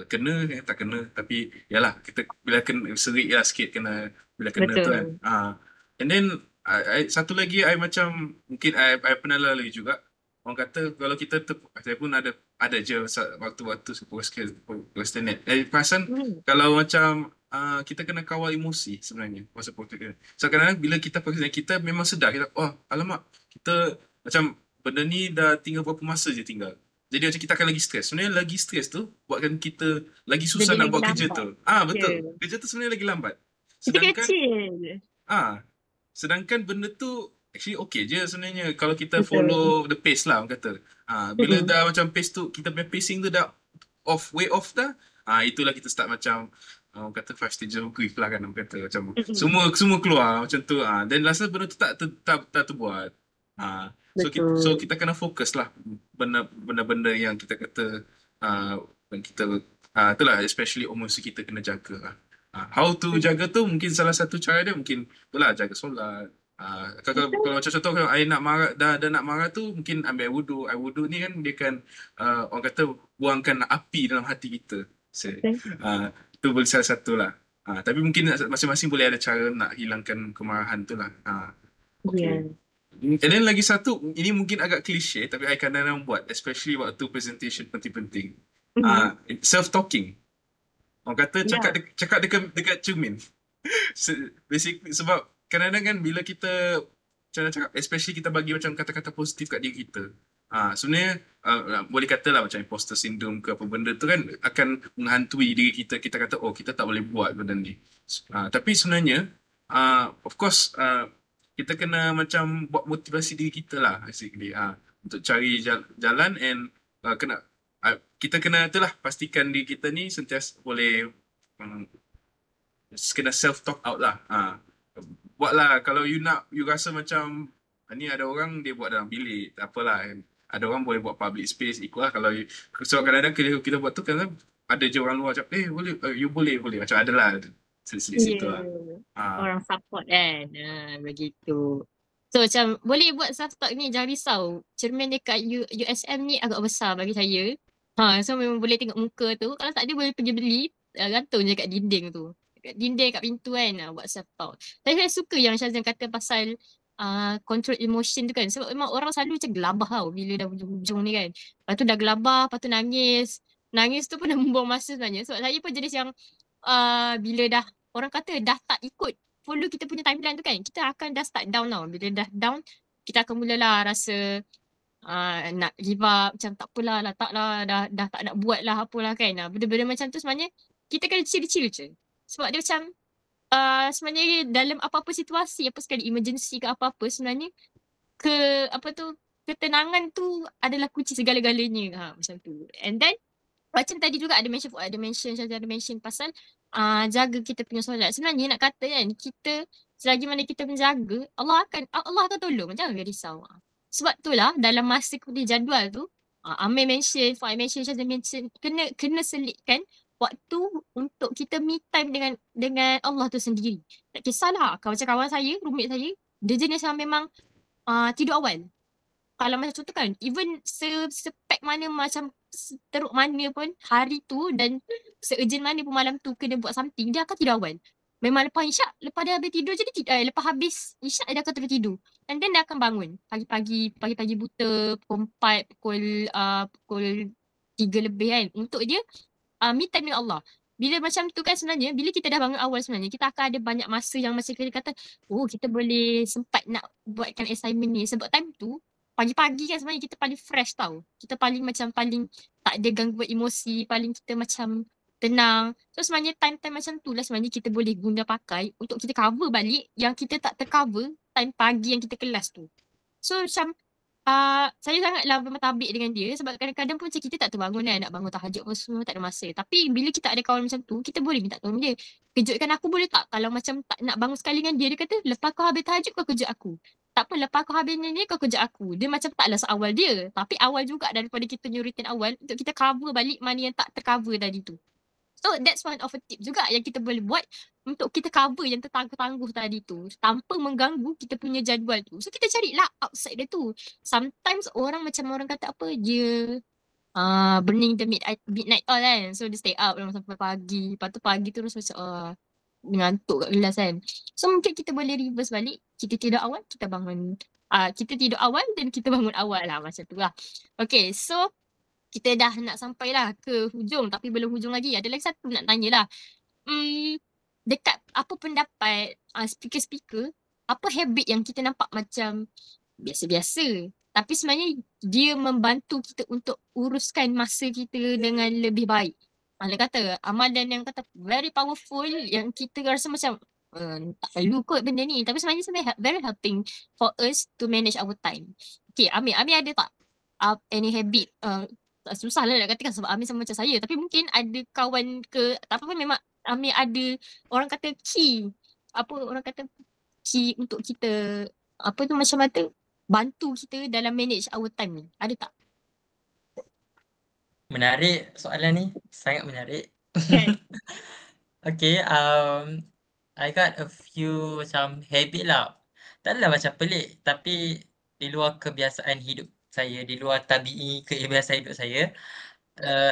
D: kena tak kena, tapi yalah kita bila kena serik lah sikit kena bila kena. Betul. Tu kan. And then satu lagi I macam mungkin I pernah lalui juga. Orang kata kalau kita saya pun ada je waktu-waktu procrastinate. Perasan kalau macam kita kena kawal emosi sebenarnya masa procrastinate. So kadang-kadang bila kita procrastinate, kita memang sedar kita alamak kita macam benda ni dah tinggal berapa masa je tinggal. Jadi macam kita akan lagi stres. Sebenarnya lagi stres tu buatkan kita lagi susah nak buat kerja tu. Betul. Kerja tu sebenarnya lagi lambat. Sedangkan benda tu actually okay je sebenarnya kalau kita follow the pace lah orang kata. Bila dah macam pace tu, kita punya pacing tu dah way off dah. Itulah kita start macam orang kata 5 stages of grief lah kan orang kata macam semua keluar macam tu. Dan rasa benda tu tak terbuat. So kita kena fokus lah benda-benda yang kita kata kita itulah especially emosi kita kena jaga lah. How to jaga tu mungkin salah satu cara dia mungkin itulah jaga solat. Kalau macam contoh kalau I nak marah dah nak marah tu mungkin ambil air wudu ni kan dia kan orang kata buangkan api dalam hati kita. Tu boleh salah satu lah. Tapi mungkin masing-masing boleh ada cara nak hilangkan kemarahan tu lah. Okay. And then lagi satu, ini mungkin agak klise tapi I kadang-kadang buat especially waktu presentation penting-penting. Self-talking. Orang kata cakap dekat cermin. Basically sebab kadang-kadang kan bila kita cara cakap especially kita bagi macam kata-kata positif kat diri kita. Sebenarnya boleh katalah macam imposter syndrome ke apa benda tu kan akan menghantui diri kita. Kita kata kita tak boleh buat benda ni. Tapi sebenarnya of course kita kena macam buat motivasi diri kita lah basically untuk cari jalan and kita kena itulah pastikan diri kita ni sentiasa boleh kena self talk out lah. Buatlah kalau you rasa macam ni ada orang dia buat dalam bilik tak apalah, ada orang boleh buat public space ikutlah. Kalau so kadang-kadang kita buat tu kan ada je orang luar cakap boleh you boleh macam adalah situ lah.
A: Orang support kan begitu. So macam boleh buat self talk ni, jangan risau. Cermin dekat USM ni agak besar bagi saya. So memang boleh tengok muka tu. Kalau tak ada boleh pergi beli, gantung je kat dinding tu. Kat dinding kat pintu kan buat self talk. Saya suka yang Syazan kata pasal control emotion tu kan. Sebab memang orang selalu macam gelabah tau bila dah hujung ni kan. Lepas tu dah gelabah, lepas tu nangis. Nangis tu pun dah membuang masa sebenarnya. Sebab saya pun jenis yang bila dah orang kata dah tak ikut follow kita punya timeline tu kan, kita akan dah start down tau. Bila dah down, kita akan mulalah rasa nak give up, macam tak apalah lah, tak lah, dah tak nak buat lah apalah kan. Benda-benda macam tu sebenarnya kita kena chill-chill je. Sebab dia macam sebenarnya dalam apa-apa situasi, apa sekali emergency ke apa-apa, sebenarnya ketenangan tu adalah kunci segala-galanya. Macam tu. And then macam tadi juga ada mention pasal jaga kita punya solat. Sebenarnya nak kata kan, kita selagi mana kita menjaga, Allah akan tolong. Jangan risau. Sebab itulah dalam masa kuliah jadual tu, Amir mention, Fuad mention, Syazan mention, kena selitkan waktu untuk kita me time dengan Allah tu sendiri. Tak kisahlah, macam kawan saya, roommate saya, dia jenis yang memang tidur awal. Kalau macam contoh kan, even sepek mana, macam teruk mana pun hari tu dan se-urgent mana pun malam tu kena buat something, dia akan tidur awal. Memang lepas isyak, lepas dia habis tidur je lepas habis isyak dia akan terus tidur. And then dia akan bangun pagi-pagi buta pukul 4, pukul 3 lebih kan, untuk dia me time dengan Allah. Bila macam tu kan sebenarnya, bila kita dah bangun awal sebenarnya, kita akan ada banyak masa yang macam kita kata, kita boleh sempat nak buatkan assignment ni. Sebab time tu, pagi-pagi kan sebenarnya kita paling fresh tau. Kita paling tak ada gangguan emosi, paling kita macam tenang. So sebenarnya time-time macam tu lah sebenarnya kita boleh guna pakai untuk kita cover balik yang kita tak tercover time pagi yang kita kelas tu. So macam saya sangatlah bertabik dengan dia sebab kadang-kadang pun macam kita tak terbangun kan, nak bangun tahajud pun semua tak ada masa. Tapi bila kita ada kawan macam tu, kita boleh minta tolong dia. Kejutkan aku boleh tak? Kalau macam tak nak bangun sekali dengan dia kata, lepas kau habis tahajud kau kejut aku. Tak apa, lepas kau habis ni kau kejut aku. Dia macam taklah seawal dia. Tapi awal juga daripada kita punya rutin awal untuk kita cover balik mana yang tak tercover tadi tu. So that's one of a tip juga yang kita boleh buat untuk kita cover yang tertangguh-tangguh tadi tu tanpa mengganggu kita punya jadual tu. So kita carilah outside dia tu. Sometimes orang kata apa, dia burning the midnight oil kan. So dia stay up sampai pagi. Lepas tu pagi terus macam ngantuk kat kelas kan. So mungkin kita boleh reverse balik. Kita tidur awal, kita bangun. Kita tidur awal dan kita bangun awal lah, macam tu lah. Okay, so kita dah nak sampai lah ke hujung, tapi belum hujung lagi. Ada lagi satu nak tanya lah. Dekat apa pendapat speaker-speaker, apa habit yang kita nampak macam biasa-biasa, tapi sebenarnya dia membantu kita untuk uruskan masa kita dengan lebih baik. Dia kata amalan yang kata very powerful, yang kita rasa macam tak perlu kot benda ni, tapi sebenarnya very helping for us to manage our time. Okay, Amir ada tak any habit? Susah lah nak katakan sebab Amir sama macam saya, tapi mungkin ada kawan ke tak apa, memang Amir ada orang kata key untuk kita macam bantu kita dalam manage our time ni. Ada tak?
B: Menarik soalan ni, sangat menarik. Okay, I got a few macam habit lah. Tak adalah macam pelik, tapi di luar kebiasaan hidup saya, di luar tabi'i kebiasaan hidup saya,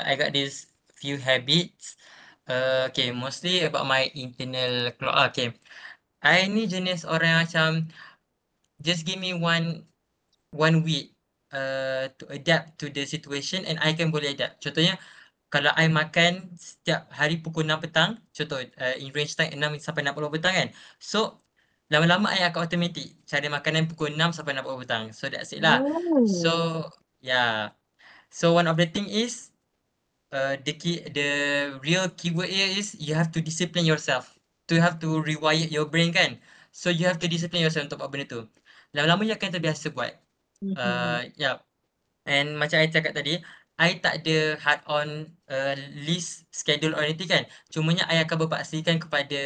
B: I got this few habits. Okay, mostly about my internal clock. Okay, I ni jenis orang yang macam just give me one week to adapt to the situation and I can boleh adapt. Contohnya, kalau I makan setiap hari pukul 6 petang, contoh in range time 6 sampai 6 petang kan. So, lama-lama I akan automatic cari makanan pukul 6 sampai 6 petang. So, that's it lah. So, yeah. So, one of the thing is, the real keyword here is you have to discipline yourself. You have to rewire your brain kan. So, you have to discipline yourself untuk buat benda tu. Lama-lama you akan terbiasa buat. Yeah. And macam I cakap tadi, I tak ada hard on list schedule or anything kan. Cumanya I akan berpaksikan kepada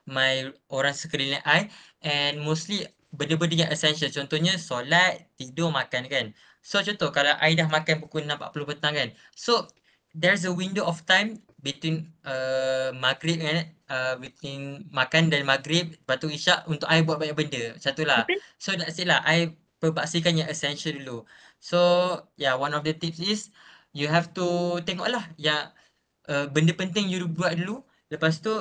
B: my orang sekeliling I, and mostly benda-benda yang essential. Contohnya solat, tidur, makan kan. So contoh kalau I dah makan pukul 6.40 petang kan. So there's a window of time between maghrib kan, between makan dan maghrib, lepas tu isyak untuk I buat banyak benda. Macam tu lah. So that's it lah. I berpaksikan yang essential dulu. So yeah, one of the tips is you have to tengoklah yang benda penting you buat dulu. Lepas tu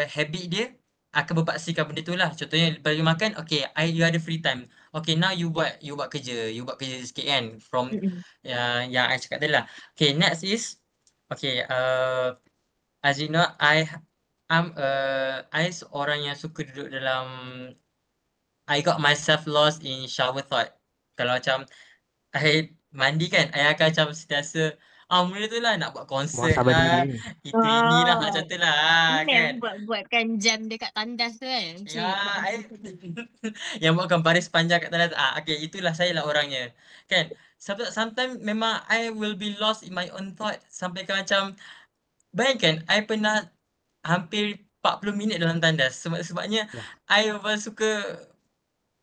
B: habit dia akan berpaksikan benda tu lah. Contohnya lepas you makan, okay, you ada free time. Okay, now you buat kerja. You buat kerja sikit kan, from yang I cakap tadi lah. Okay, next is, okay, as you know, I I seorang yang suka duduk dalam, I got myself lost in shower thought. Kalau macam I mandi kan, I akan macam sentiasa, mula tu lah nak buat konsert
C: Muhasabah
B: lah,
C: diri.
B: itu inilah macam
A: Oh.
B: tu lah kan.
A: Yang buatkan jam dekat tandas tu kan.
B: Ya, yang buatkan baris panjang kat tandas. Okay, itulah saya lah orangnya. Kan, sometimes memang I will be lost in my own thought. Sampai ke macam, bayangkan, I pernah hampir 40 minit dalam tandas. Sebabnya,
C: Wah.
B: I memang suka,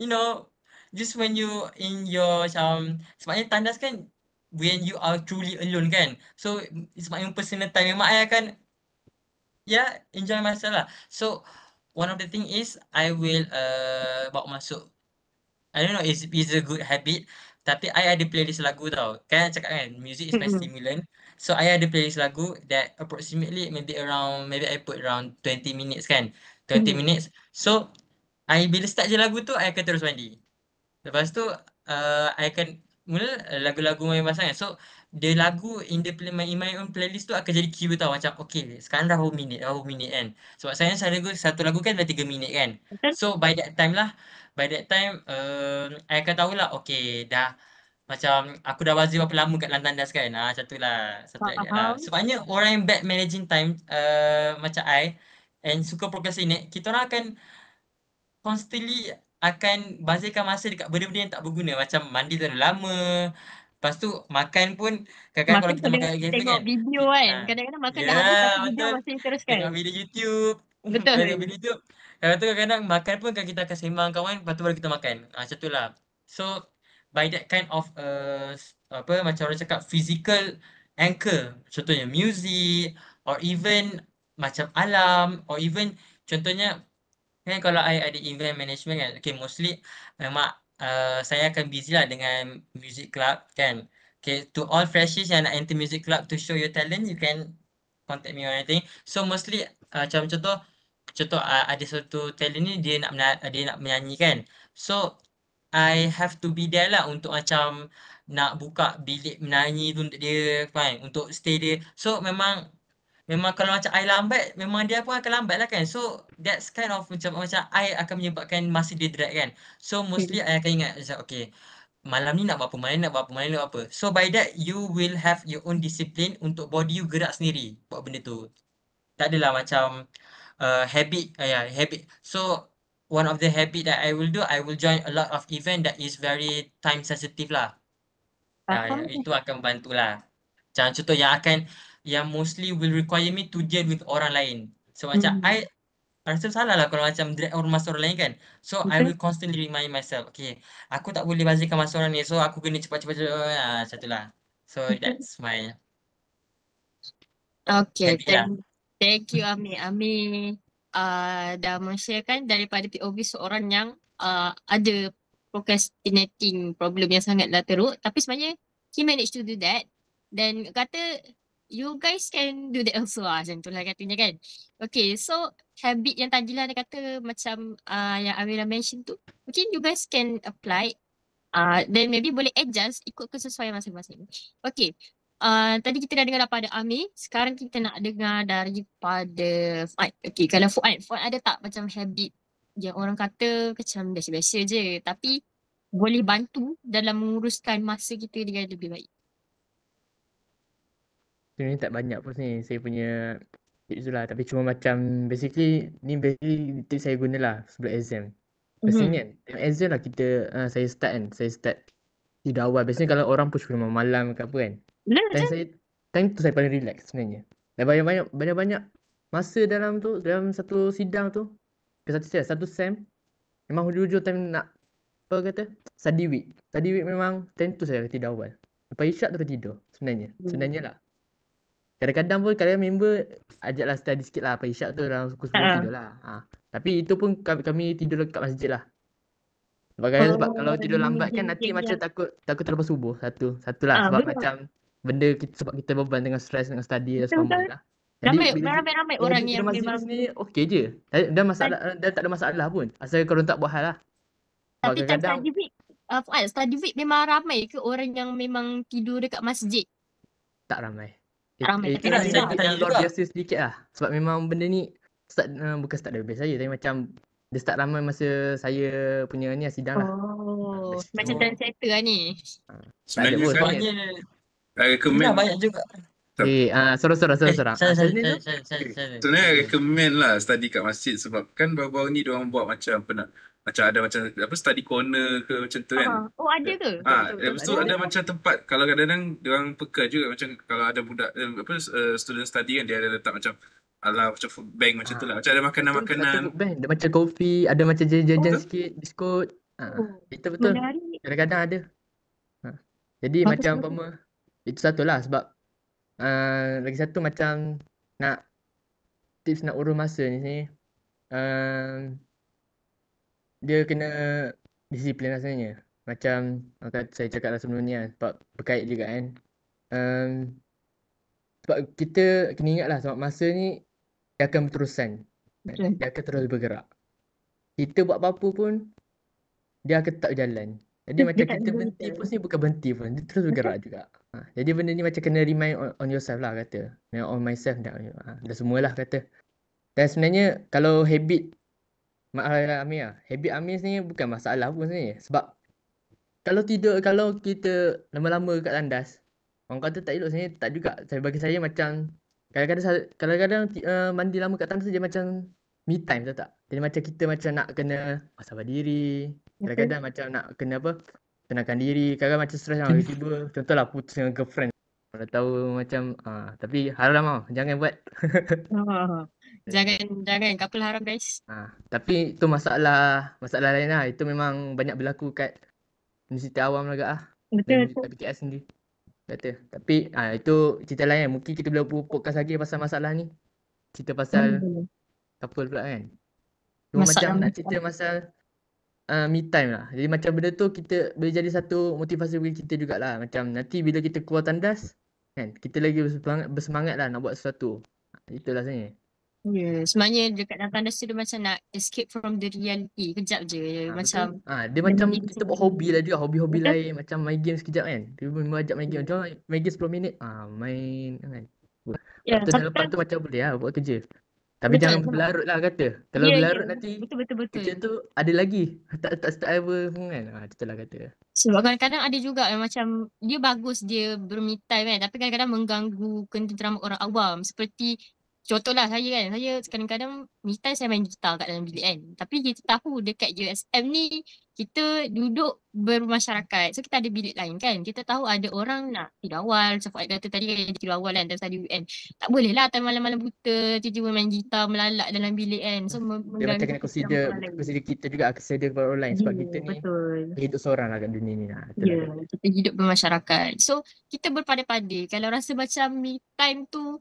B: you know, just when you in your macam, sebabnya tandas kan, when you are truly alone kan. So, sebabnya personal time, memang I akan, enjoy myself lah. So, one of the thing is, I will bawa masuk, I don't know, is a good habit. Tapi I ada playlist lagu tau. Kan cakap kan, music is my stimulant. So I ada playlist lagu that approximately maybe I put around 20 minutes kan. 20 minutes. So bila start je lagu tu, I akan terus mandi. Lepas tu I akan mula lagu-lagu main pasangan. So the lagu in my own playlist tu akan jadi cue tau. Macam okay, sekarang dah berapa minit kan. Sebab saya satu lagu kan dah 3 minit kan.
A: Betul.
B: So by that time I akan tahulah okay, dah macam aku dah wazir berapa lama kat dalam tandas kan. Macam tu lah. Satu ayat lah.
A: Faham.
B: Sebabnya orang yang bad managing time macam I and suka procrastinate, kita orang akan constantly akan bazirkan masa dekat benda-benda yang tak berguna. Macam mandi terlalu lama. Lepas tu makan pun kadang-kadang kalau kita makan kat
A: tengok
B: kan.
A: video kan. Kadang-kadang makan dah habis tapi video
B: Betul.
A: masih teruskan.
B: Tengok video YouTube.
A: Betul.
B: Tengok video YouTube. Lepas tu kadang-kadang makan pun kan kita akan sembang kawan. Lepas tu baru kita makan. Macam tu lah. So by that kind of macam orang cakap physical anchor. Contohnya music or even macam alam or even contohnya kan kalau I ada event management kan, okay, mostly memang saya akan busy lah dengan music club kan. Okay, to all freshies yang nak enter music club to show your talent, you can contact me or anything. So mostly macam contoh ada satu talent ni dia nak menyanyi kan. So I have to be there lah untuk macam nak buka bilik menyanyi tu untuk dia kan, untuk stay dia. So memang kalau macam I lambat, memang dia pun akan lambat lah kan. So that's kind of macam I akan menyebabkan masa dia drag kan. So mostly I akan ingat macam okay, malam ni nak buat apa, malam ni nak buat apa. So by that you will have your own discipline untuk body you gerak sendiri buat benda tu. Tak adalah macam habit. So one of the habit that I will do, I will join a lot of event that is very time sensitive lah. Itu akan bantulah. Macam contoh yang mostly will require me to deal with orang lain. So macam I rasa salah lah kalau macam drag masa orang lain kan. So I will constantly remind myself, okay, aku tak boleh bazirkan masa orang ni. So aku kena cepat-cepat. Macam tu lah. So that's my
A: Okay,
B: habit lah.
A: thank you Ami. Ami dah men-sharekan daripada POV seorang yang ada procrastinating problem yang sangatlah teruk. Tapi sebenarnya he managed to do that. Dan kata you guys can do that also macam tu lah katanya kan. Okay, so habit yang tadilah dia kata macam yang Amira mention tu, mungkin you guys can apply. Then maybe boleh adjust ikut kesesuaian masing-masing. Okay. Tadi kita dah dengar daripada Ami. Sekarang kita nak dengar daripada Fuad. Okay, kalau Fuad ada tak macam habit yang orang kata macam biasa-biasa je tapi boleh bantu dalam menguruskan masa kita dengan lebih baik?
C: Sebenarnya tak banyak pun ni saya punya tips tu lah. Tapi cuma macam basically tips saya guna lah sebelum exam. Biasanya kan exam lah saya start tidak awal. Biasanya kalau orang push malam ke apa kan, time tu saya paling relax sebenarnya. Dan banyak masa dalam satu sidang tu, satu sem, memang hujung-hujung time nak study week memang time tu saya tidak awal. Lepas isyak tu tidur sebenarnya lah. Kadang-kadang pun kadang member ajaklah study sikit lah. Lepas isyak tu dalam pukul 10 tidur lah. Tapi itu pun kami tidur dekat masjid lah. Sebab kalau tidur lambat kan nanti macam takut terlepas subuh. Satu lah. Sebab macam benda sebab kita beban dengan stres dengan study dan sebagainya lah.
A: Ramai orang yang
C: memang sebenarnya okey je. Dan tak ada masalah pun. Asal korang tak buat hal lah.
A: Tapi study week memang ramai ke orang yang memang tidur dekat masjid?
C: Tak ramai.
A: Ramai.
C: Itu yang luar biasa sedikit lah. Sebab memang benda ni bukan start dari batch saya, tapi macam dia start ramai masa saya punya ni sidang lah.
A: Oh,
C: Batch
A: macam
C: tu,
A: trendsetter lah ni.
C: tak ada
D: Sebenarnya
C: pun.
D: kan
B: Sebenarnya
D: I recommend
B: banyak juga.
C: Sorang.
B: Sorry.
C: Channel tu?
D: Sebenarnya recommend lah study kat masjid sebab kan baru-baru ni diorang buat macam macam ada macam apa study corner ke macam tu kan.
A: Oh, ada ke?
D: Lepas tu ada macam tempat kalau kadang-kadang diorang peka juga macam kalau ada budak student study kan dia ada letak macam ala macam food bank macam tu lah. Macam ada
C: Satu
D: makanan-makanan.
C: food bank. Ada macam kopi, ada macam jajan
D: betul.
C: sikit, biskut.
A: Oh,
C: Itu betul.
A: menarik.
C: Kadang-kadang ada. Jadi
A: Bagus
C: macam
A: banget.
C: umpama itu satu lah sebab lagi satu macam nak tips nak urus masa ni dia kena disiplin lah sebenarnya. Macam saya cakap lah sebelum ni kan, sebab berkait juga kan. Sebab kita kena ingat lah sebab masa ni dia akan berterusan.
A: Betul.
C: Dia akan terus bergerak. Kita buat apa-apa pun dia akan tetap berjalan. Jadi macam
A: tak
C: kita
A: berhenti.
C: berhenti pun ni bukan berhenti pun, dia terus bergerak juga. Jadi benda ni macam kena remind on yourself lah kata. On myself dah semualah kata. Dan sebenarnya kalau habit Amir habit Amir ni bukan masalah pun sebenarnya. Sebab kalau kita lama-lama kat tandas, orang kata tak elok sebenarnya, tak juga. Bagi saya macam kadang-kadang mandi lama kat tandas dia macam me time, tahu tak? Jadi macam kita macam nak kena sabar diri. Kadang-kadang macam nak kena tenangkan diri. Kadang-kadang macam stres lah tiba-tiba. Contohlah putus dengan girlfriend. Dah tahu macam tapi haram jangan buat.
A: Jangan couple haram guys.
C: Tapi itu masalah lain lah. Itu memang banyak berlaku kat Universiti Awam lah agak
A: Betul.
C: PTS sendiri. Kata. Tapi itu cerita lain. Mungkin kita boleh buat podcast lagi pasal masalah ni. Cerita pasal couple pula kan. Cuma macam nak cerita pasal me time lah. Jadi macam benda tu kita boleh jadi satu motivasi bagi kita jugalah. Macam nanti bila kita keluar tandas kan, kita lagi bersemangat lah nak buat sesuatu. Itulah sebenarnya.
A: Ya, sebenarnya dekat dalam tandas tu dia macam nak escape from the reality. Kejap je. Macam
C: dia macam kita buat hobi lah juga. Hobi-hobi lain. Macam main game sekejap kan. Dia pun ajak main game. Jom main game 10 minit. Main kan. Lepas tu lepas tu macam boleh lah buat kerja. Tapi jangan berlarut lah kata. Kalau berlarut nanti
A: betul.
C: kerja tu ada lagi. Tak start ever pun kan. Betul lah kata.
A: Sebab kadang-kadang ada juga yang macam dia bagus dia berme time kan. Tapi kadang-kadang mengganggu ketenteraman orang awam. Seperti contohlah saya kan. Saya kadang-kadang me time saya main gitar kat dalam bilik kan. Tapi kita tahu dekat USM ni kita duduk bermasyarakat. So kita ada bilik lain kan. Kita tahu ada orang nak tidur awal. Macam Fuad kata tadi kan dia tidur awal kan. Dan study UN. Tak boleh lah time malam-malam buta. Tiba-tiba main gitar melalak dalam bilik kan. So
C: dia macam kena consider kita juga. Consider orang lain. Sebab kita ni hidup seorang lah kat dunia ni lah.
A: Kita hidup bermasyarakat. So kita berpada-pada. Kalau rasa macam me time tu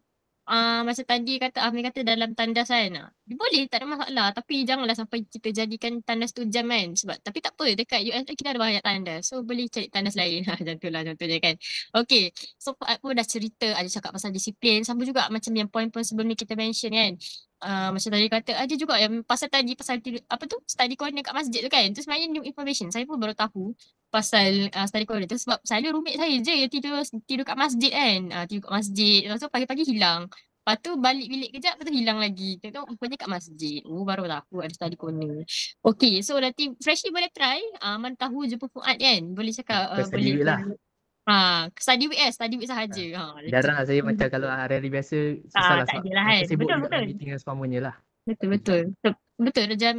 A: macam tadi kata Amir kata dalam tandas kan, boleh tak ada masalah, tapi janganlah sampai kita jadikan tandas tu jam kan. Sebab tapi tak apa, dekat USM kita ada banyak tandas, so boleh cari tandas lain. Macam tu lah contohnya kan. Okay, so aku dah cerita, ada cakap pasal disiplin, sama juga macam yang poin-poin sebelum ni kita mention kan. Macam tadi kata ada juga yang pasal study corner kat masjid tu kan. Tu sebenarnya new information, saya pun baru tahu pasal study corner tu. Sebab saya roommate saya je yang tidur kat masjid kan. Tidur kat masjid, lepas tu pagi-pagi hilang. Lepas tu balik bilik kejap, lepas tu hilang lagi. Tengok rupanya kat masjid. Baru tahu ada study corner. Okay, so nanti freshie boleh try. Mana tahu jumpa Fuad kan. Boleh cakap.
C: Study week lah.
A: Study week sahaja.
C: Jarang lah saya macam kalau hari-hari biasa susah lah sebab
A: kan?
C: sibuk juga meeting dan semuanya lah.
A: Betul.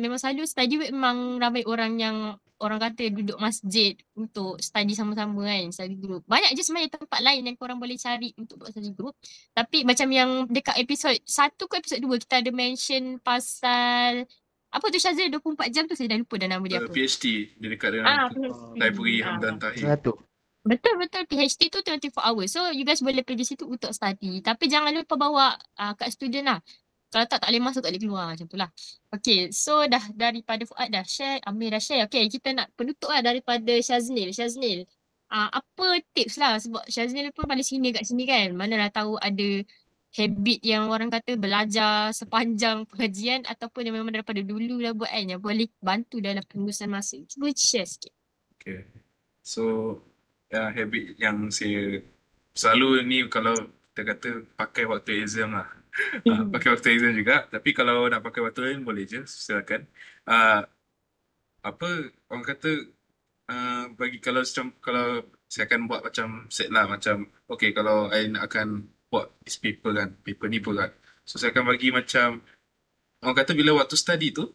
A: Memang selalu study week memang ramai orang yang orang kata duduk masjid untuk study sama-sama kan, study group. Banyak je sebenarnya tempat lain yang korang boleh cari untuk buat study group. Tapi macam yang dekat episod 1 ke episod 2 kita ada mention pasal apa tu Syazil 24 jam tu saya dah lupa dah nama dia apa.
D: PhD dia dekat dengan Library Hamdan Tahir.
A: Betul PhD tu 24 hours. So you guys boleh pergi situ untuk study. Tapi jangan lupa bawa kad student lah. Kalau tak boleh masuk, tak boleh keluar. Macam tu lah. Okay, so dah daripada Fuad dah share, Amir dah share. Okay, kita nak penutup lah daripada Syaznil. Apa tips lah? Sebab Syaznil pun paling senior kat sini kan. Mana dah tahu ada habit yang orang kata belajar sepanjang pengajian ataupun yang memang daripada dulu dah buat kan. Yang boleh bantu dalam pengurusan masa. Cuba share sikit.
D: Okay. So, habit yang saya selalu ni kalau kita kata pakai waktu exam lah. Pakai waktu exam juga. Tapi kalau nak pakai waktu lain boleh je, silakan. Uh, apa orang kata, bagi kalau saya akan buat macam set lah, macam okay, kalau I nak akan buat this paper kan, paper ni berat, so saya akan bagi macam orang kata bila waktu study tu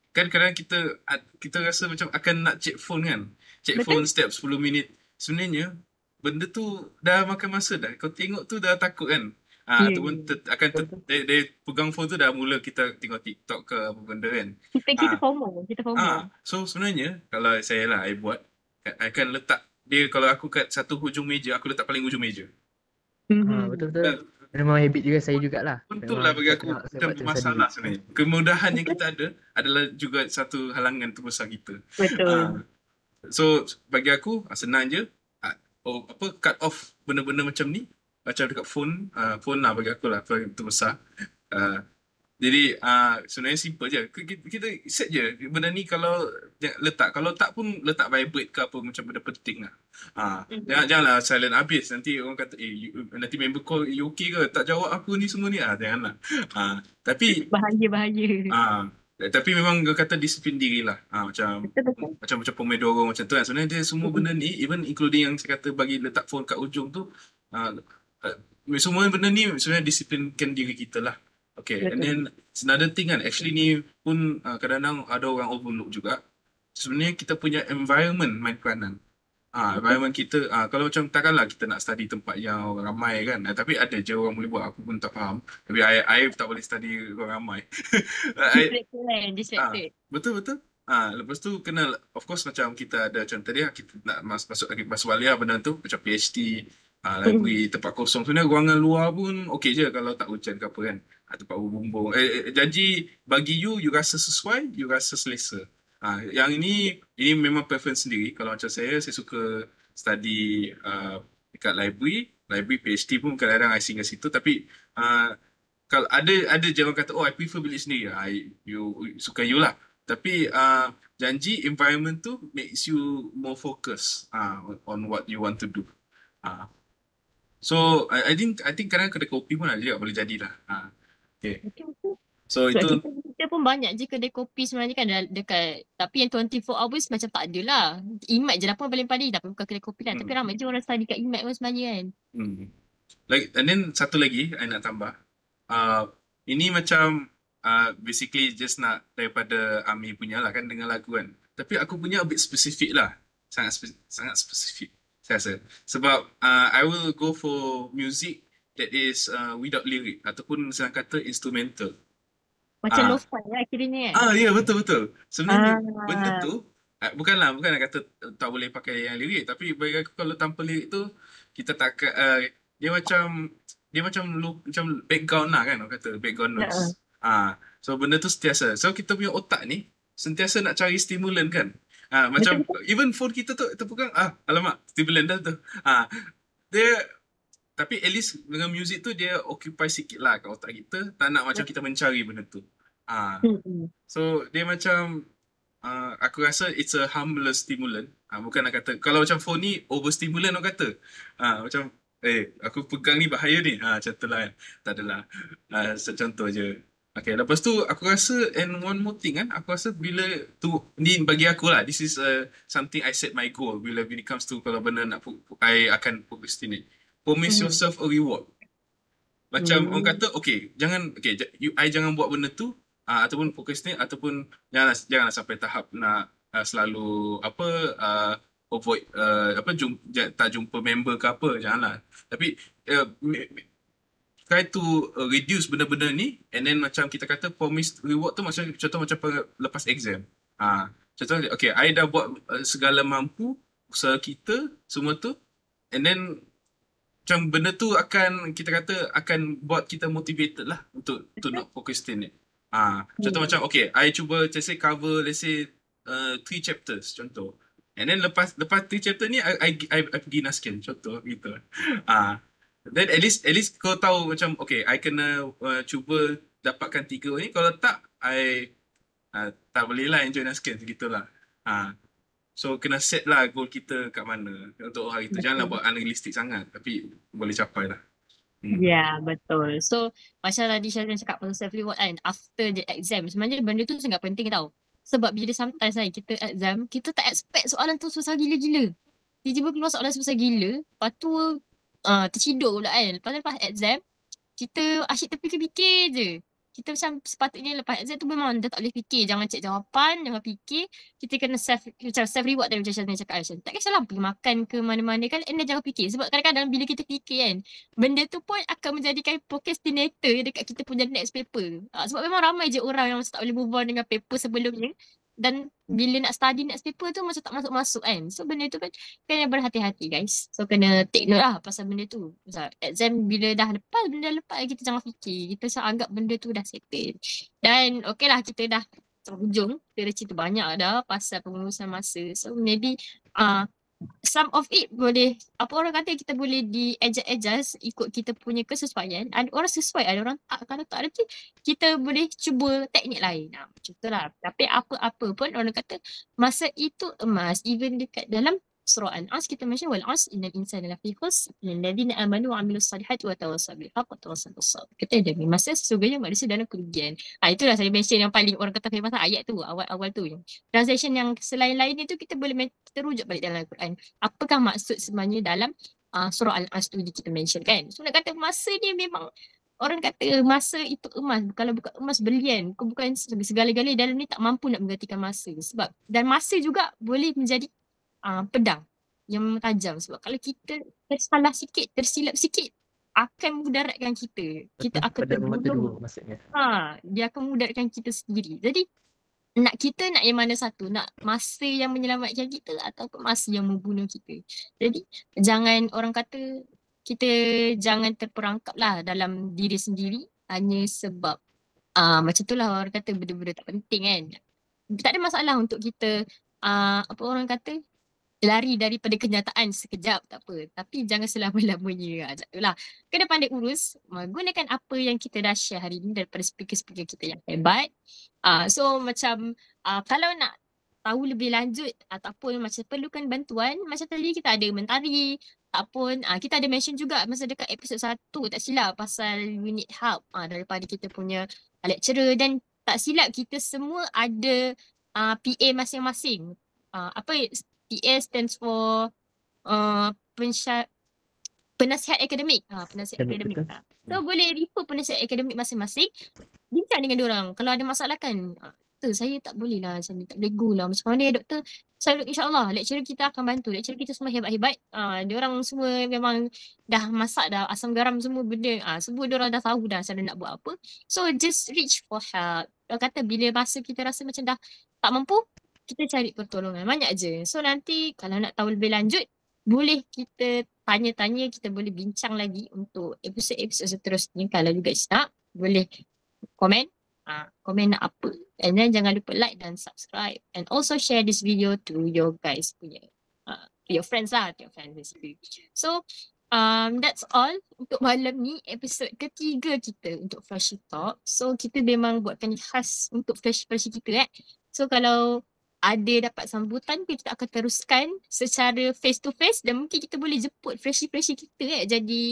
D: kan kadang kita rasa macam akan nak check phone kan, check
A: Betul.
D: phone setiap 10 minit. Sebenarnya benda tu dah makan masa dah, kau tengok tu dah takut kan.
A: Ya,
D: Ataupun dia pegang phone tu dah mula kita tengok TikTok ke apa benda kan.
A: Kita FOMO.
D: So sebenarnya kalau saya lah, I buat, I akan letak dia, kalau aku kat satu hujung meja, aku letak paling hujung meja.
C: Betul-betul. Memang habit juga saya jugalah.
D: Untuk lah bagi aku macam masalah sebenarnya. Kemudahan yang kita ada adalah juga satu halangan terbesar kita.
A: Betul.
D: So bagi aku senang je, cut off benda-benda macam ni, macam dekat phone lah bagi aku lah paling terbesar. Jadi sebenarnya simple je. Kita set je benda ni, kalau letak, kalau tak pun letak vibrate ke apa, macam benda penting lah. Janganlah silent habis, nanti orang kata nanti member call, you okay ke, tak jawab aku ni semua ni, janganlah. Tapi
A: Bahaya.
D: tapi memang dia kata disiplin diri lah. Macam Pomodoro macam tu kan. Sebenarnya dia semua benda ni, even including yang saya kata bagi letak phone kat ujung tu, semua benda ni sebenarnya disiplinkan diri kita lah. Okay, and then another thing kan, actually ni pun kadang-kadang ada orang overlook juga. Sebenarnya kita punya environment main peranan. Environment kita, kalau macam takkanlah kita nak study tempat yang orang ramai kan. Tapi ada je orang boleh buat, aku pun tak faham. Tapi I tak boleh study orang ramai.
A: Distracted.
D: Betul-betul. Lepas tu kena, of course macam kita ada macam tadi lah, kita nak masuk lagi masuk balik lah benda tu, macam PhD, library, tempat kosong. Sebenarnya ruangan luar pun okey je kalau tak hujan ke apa kan. Tempat berbumbung. Janji bagi you rasa sesuai, you rasa selesa. Yang ini memang preference sendiri. Kalau macam saya suka study dekat library PhD pun kadang-kadang I singgah situ. Tapi kalau ada je orang kata, I prefer bilik sendiri. You suka you lah. Tapi janji environment tu makes you more focus on what you want to do. So I think kadang kedai kopi pun ada juga boleh jadilah. Okay. So itu
A: kita pun banyak je kedai kopi sebenarnya kan dekat, tapi yang 24 hours macam tak ada lah. IMAT je lah pun paling-paling, tapi bukan kedai kopi lah. Tapi ramai je orang study kat IMAT pun sebenarnya kan.
D: And then satu lagi I nak tambah. Ini macam basically just nak daripada Ami punya lah kan, dengan lagu kan. Tapi aku punya a bit specific lah. Sangat spesifik saya rasa. Sebab I will go for music that is without lyric ataupun saya kata instrumental.
A: Macam lo-fi lah kiranya kan.
D: Ya, betul. Sebenarnya benda tu bukan nak kata tak boleh pakai yang lirik, tapi bagi aku kalau tanpa lirik tu kita tak dia macam background lah kan, orang kata background noise. So benda tu sentiasa. So kita punya otak ni sentiasa nak cari stimulan kan. Macam even phone kita tu terpegang, alamak stimulan dah tu. Dia, tapi at least dengan music tu dia occupy sikit lah kat otak kita, tak nak macam kita mencari benda tu. So dia macam aku rasa it's a harmless stimulant. Bukan nak kata kalau macam phone ni overstimulant orang kata. Macam aku pegang ni bahaya ni. Macam tu lah kan. Tak adalah. Contoh je. Okay, lepas tu aku rasa, and one more thing kan, aku rasa bila tu, ni bagi aku lah, this is something I set my goal bila it comes to kalau benda nak I akan procrastinate. Promise yourself a reward. Macam orang kata, I jangan buat benda tu, ataupun procrastinate, ataupun janganlah sampai tahap nak selalu avoid tak jumpa member ke apa, janganlah. Tapi try to reduce benda-benda ni, and then macam kita kata promise reward tu macam contoh macam lepas exam. Contoh I dah buat segala mampu usaha kita semua tu, and then macam benda tu akan kita kata akan buat kita motivated lah untuk to not procrastinate. Contoh macam I cuba let's say cover 3 chapters contoh. And then lepas 3 chapter ni I pergi naskin contoh gitu. Then at least kau tahu macam I kena cuba dapatkan 3 ni, kalau tak I tak boleh lah enjoy naskin segitulah. So kena set lah goal kita kat mana untuk hari tu. Janganlah buat unrealistic sangat, tapi boleh capai lah.
A: Ya, betul. So, macam tadi Syazrin cakap pasal self-reward kan, after the exam, sebenarnya benda tu sangat penting tau. Sebab bila sometimes kan, kita exam, kita tak expect soalan tu susah gila-gila. Tiba-tiba keluar soalan susah gila, lepas tu terciduk pula kan. Lepas exam, kita asyik terfikir-fikir je. Kita macam sepatutnya lepas exam tu memang dah tak boleh fikir. Jangan cek jawapan, jangan fikir. Kita kena self-reward tadi macam Syazrin cakap Aisyah. Tak kisahlah pergi makan ke mana-mana kan, and then jangan fikir. Sebab kadang-kadang bila kita fikir kan, benda tu pun akan menjadikan procrastinator dekat kita punya next paper. Sebab memang ramai je orang yang tak boleh move on dengan paper sebelumnya. Dan bila nak study next paper tu macam tak masuk-masuk kan. So benda tu kan kena berhati-hati guys. So kena take note lah pasal benda tu. Pasal exam bila dah lepas, benda dah lepas kita jangan fikir. Kita macam anggap benda tu dah settle. Dan okay lah kita dah hujung. Kita dah cerita banyak dah pasal pengurusan masa. So maybe some of it boleh, apa orang kata kita boleh di-adjust ikut kita punya kesesuaian. Ada orang sesuai, ada orang tak. Kalau tak ada tu, kita boleh cuba teknik lain. Macam tu lah. Tapi apa-apa pun orang kata masa itu emas. Even dekat dalam surah Al-As kita mention wal as innal insana lafi khusr illal ladzina amanu wa amilus solihati wa tawassaw bil haqq wa tawassaw bis sabr. Kata demi masa sesungguhnya manusia dalam kerugian. Itulah saya mention yang paling orang kata pasal ayat tu, awal-awal tu. Translation yang selain-lain itu kita boleh kita rujuk balik dalam Al-Quran. Apakah maksud sebenarnya dalam surah Al-As tu kita mention kan. So nak kata masa ni memang orang kata masa itu emas. Kalau bukan emas berlian, bukan segala-galanya dalam ni tak mampu nak menggantikan masa. Sebab dan masa juga boleh menjadi pedang yang memang tajam. Sebab kalau kita tersalah sikit, tersilap sikit, akan mudaratkan kita. Kita akan terbunuh.
C: Maksudnya.
A: Dia akan mudaratkan kita sendiri. Jadi nak yang mana satu? Nak masa yang menyelamatkan kita ataupun masa yang membunuh kita? Jadi jangan orang kata kita jangan terperangkap lah dalam diri sendiri hanya sebab macam tu lah orang kata benda-benda tak penting kan. Tak ada masalah untuk kita apa orang kata lari daripada kenyataan sekejap tak apa. Tapi jangan selama-lamanya. Macam tu lah. Kena pandai urus. Gunakan apa yang kita dah share hari ni daripada speaker-speaker kita yang hebat. So macam kalau nak tahu lebih lanjut ataupun macam perlukan bantuan, macam tadi kita ada mentari ataupun kita ada mention juga masa dekat episod 1 tak silap pasal we need help daripada kita punya lecturer, dan tak silap kita semua ada PA masing-masing. PA stands for penasihat akademik. Penasihat akademik. So boleh refer penasihat akademik masing-masing. Bincang dengan diorang. Kalau ada masalah kan, doktor saya tak boleh lah macam ni, tak boleh go lah. Macam mana ya doktor? Saya insyaAllah lecturer kita akan bantu. Lecturer kita semua hebat-hebat. Diorang semua memang dah masak dah asam garam semua benda. Semua diorang dah tahu dah cara nak buat apa. So just reach for help. Orang kata bila masa kita rasa macam dah tak mampu, kita cari pertolongan. Banyak je. So nanti kalau nak tahu lebih lanjut, boleh kita tanya-tanya, kita boleh bincang lagi untuk episod-episod seterusnya. Kalau you guys nak, boleh komen. Komen nak apa. And then jangan lupa like dan subscribe. And also share this video to your guys punya, to your friends lah. To your friends basically. So, that's all untuk malam ni, episod ketiga kita untuk Freshie Talk. So kita memang buatkan khas untuk Freshie kita So kalau ada dapat sambutan, kita akan teruskan secara face to face, dan mungkin kita boleh jemput Freshie kita jadi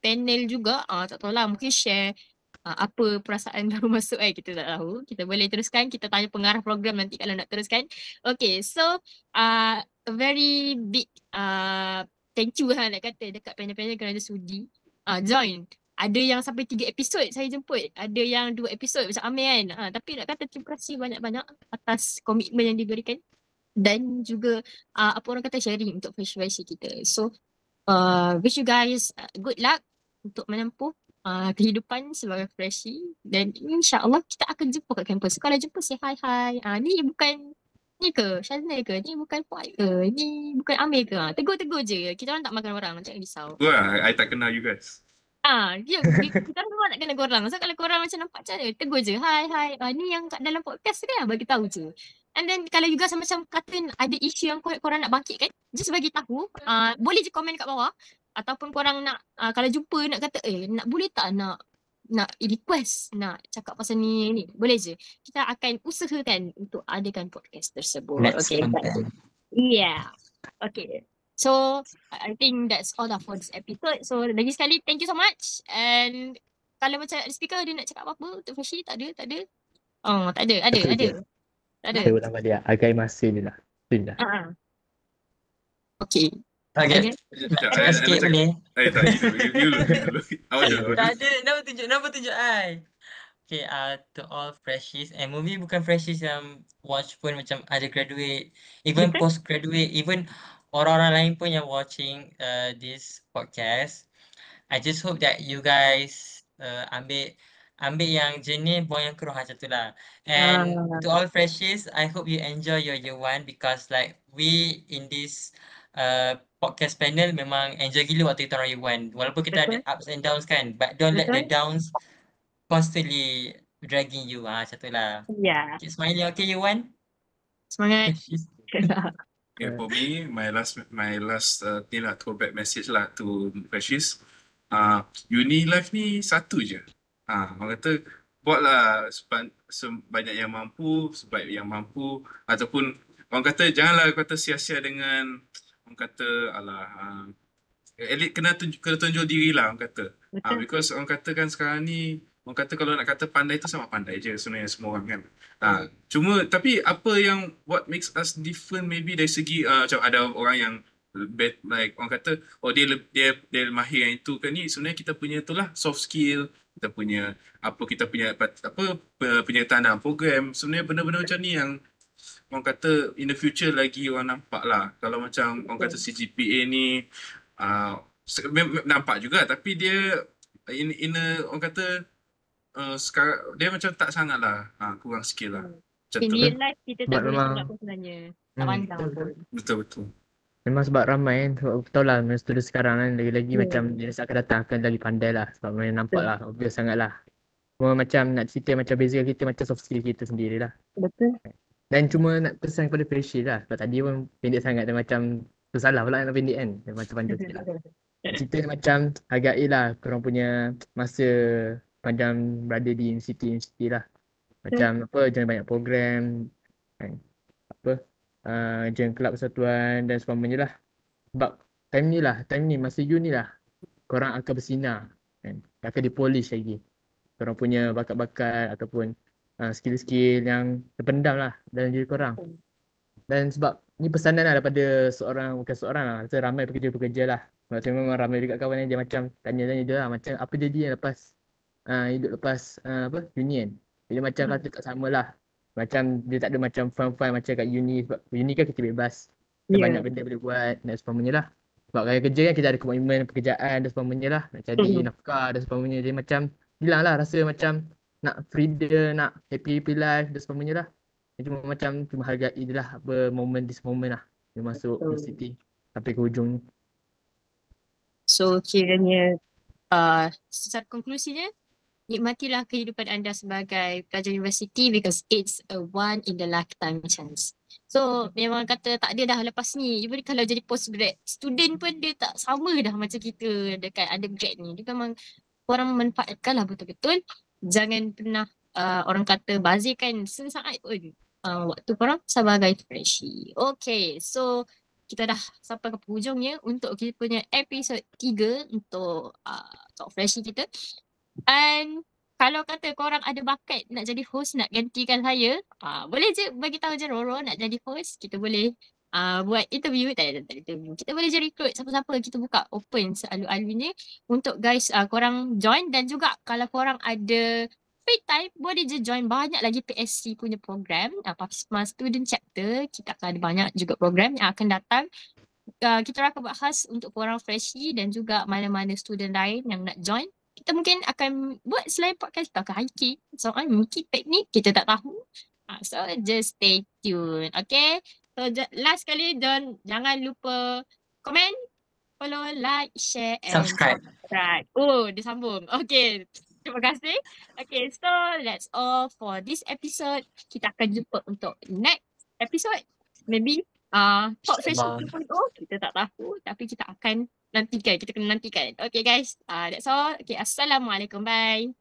A: panel juga. Tak tahu lah, mungkin share apa perasaan baru masuk kita tak tahu. Kita boleh teruskan, kita tanya pengarah program nanti kalau nak teruskan. Okay, so a very big thank you lah nak kata dekat panel-panel kerana sudi join. Ada yang sampai 3 episod saya jemput. Ada yang 2 episod macam Amir kan. Tapi nak kata terima kasih banyak-banyak atas komitmen yang diberikan. Dan juga apa orang kata sharing untuk Freshie kita. So wish you guys good luck untuk menempuh kehidupan sebagai Freshie. Dan insyaAllah kita akan jumpa kat kampus. Kalau jumpa say hi. Ni bukan ni ke? Syazna ke? Ni bukan Fuad ke? Ni bukan Amir ke? Tegur-tegur je. Kita orang tak makan orang. Jangan risau.
D: Wah, I tak kenal you guys.
A: Kita memang nak kena korang. So kalau korang macam nampak macam mana, tegur je. Hi. Ni yang kat dalam podcast kan, bagi tahu je. And then kalau you guys macam kata ada isu yang korang nak bangkit kan, just bagi tahu. Boleh je komen kat bawah. Ataupun korang nak, kalau jumpa nak kata, nak boleh tak nak request nak cakap pasal ni. Boleh je. Kita akan usahakan untuk adakan podcast tersebut.
C: Next content.
A: Yeah. Okay. So I think that's all lah for this episode. So lagi sekali thank you so much. And kalau macam ada speaker dia nak cakap apa-apa untuk Freshie? Tak ada. Oh, tak ada. Ada. Tak ada.
C: Saya ulang balik hargai masa je lah. Tu je lah.
A: Okay.
B: Okay.
D: Sekejap,
B: Sikit boleh.
D: Tak, you dulu. Awak dulu.
B: Tak ada. Nama tunjuk I. Okay, to all freshies, and movie bukan freshies yang watch pun macam ada graduate, even postgraduate, even orang-orang lain pun yang watching this podcast. I just hope that you guys ambil yang jenis, buang yang keruh macam tu lah. And to all freshies, I hope you enjoy your year one, because like we in this podcast panel memang enjoy gila waktu kita orang year one. Walaupun kita ada ups and downs kan, but don't let the downs constantly dragging you macam tu lah.
A: Yeah.
B: Keep smiling, okay year one?
A: Semangat.
D: Yeah, for me, my last thing lah, throwback message lah to freshies. Uni life ni satu je. Orang kata buatlah sebanyak yang mampu, sebaik yang mampu, ataupun orang kata janganlah kata sia-sia dengan orang kata elit kena tunjuk diri lah orang kata. Because orang kata kan sekarang ni orang kata kalau nak kata pandai tu sama pandai je sebenarnya semua orang kan. Cuma tapi apa yang what makes us different maybe dari segi macam ada orang yang like orang kata dia mahir yang itu kan, ni sebenarnya kita punya itulah soft skill, kita punya penyertaan dalam program, sebenarnya benda-benda macam ni yang orang kata in the future lagi orang nampak lah. Kalau macam orang kata CGPA ni nampak juga, tapi dia in a, orang kata sekarang dia macam tak sangat lah kurang skill lah.
A: In real life kita tak boleh cakap pun sebenarnya. Tak pandang pun.
D: Betul.
C: Memang sebab ramai kan. Sebab aku tahu lah student sekarang kan lagi-lagi macam jenis akan datang akan lagi pandai lah. Sebab memang nampak lah, obvious sangat lah. Cuma macam nak cerita macam beza kita macam soft skill kita sendiri lah.
A: Betul.
C: Dan cuma nak pesan kepada Freshie lah. Sebab tadi pun pendek sangat dan macam salah pula nak pendek kan. Dia macam panjang sikit lah. Cerita macam hargai lah korang punya masa pandang berada di universiti lah. Macam jangan banyak program kan. Jangan kelab persatuan dan sebagainya lah. Sebab time ni masa you ni lah korang akan bersinar kan. Akan dipolish lagi korang punya bakat-bakat ataupun skill-skill yang terpendam lah dalam diri korang. Dan sebab ni pesanan lah daripada bukan seorang lah, ramai pekerja-pekerja lah. Sebab memang ramai juga kawan yang dia macam tanya-tanya dia lah macam apa jadi yang lepas hidup lepas uni kan. Dia macam kata tak sama lah. Macam dia tak ada macam fun-fun macam kat uni. Sebab uni kan kita bebas. Banyak benda boleh buat dan sebagainya lah. Sebab kalau kerja kan kita ada komitmen pekerjaan dan sebagainya lah. Nak cari nafkah dan sebagainya. Dia macam hilang lah rasa macam nak freedom, nak happy life dan sebagainya lah. Cuma hargai je lah this moment lah. Dia masuk universiti sampai ke hujung ni.
A: So kiranya secara konklusinya, nikmatilah kehidupan anda sebagai pelajar universiti because it's a one in the lifetime chance. So memang kata tak ada dah lepas ni. Even kalau jadi postgrad student pun dia tak sama dah macam kita dekat undergrad ni. Dia memang korang memanfaatkan lah betul-betul. Jangan pernah orang kata bazirkan sesaat pun waktu korang sebagai freshie. Okay, so kita dah sampai ke penghujungnya untuk kita punya episod 3 untuk talk freshie kita. And kalau kata korang ada bakat nak jadi host, nak gantikan saya, boleh je bagi tahu je Roro nak jadi host. Kita boleh buat interview, tak ada interview. Kita boleh je recruit siapa-siapa, kita buka open sealu-alunya untuk guys korang join. Dan juga kalau korang ada free time, boleh je join banyak lagi PSC punya program, Papsma Student Chapter. Kita akan ada banyak juga program yang akan datang. Kita akan bahas untuk korang freshie dan juga mana-mana student lain yang nak join. Kita mungkin akan buat selain podcast, kita akan hiking. So mungkin teknik kita tak tahu. So just stay tuned. Okay. So last kali jangan lupa komen, follow, like, share and subscribe. Oh, disambung. Okay. Terima kasih. Okay, so that's all for this episode. Kita akan jumpa untuk next episode. Maybe talk session 2.0, kita tak tahu. Tapi kita akan nantikan. Kita kena nantikan. Okay guys, that's all. Okay, Assalamualaikum. Bye.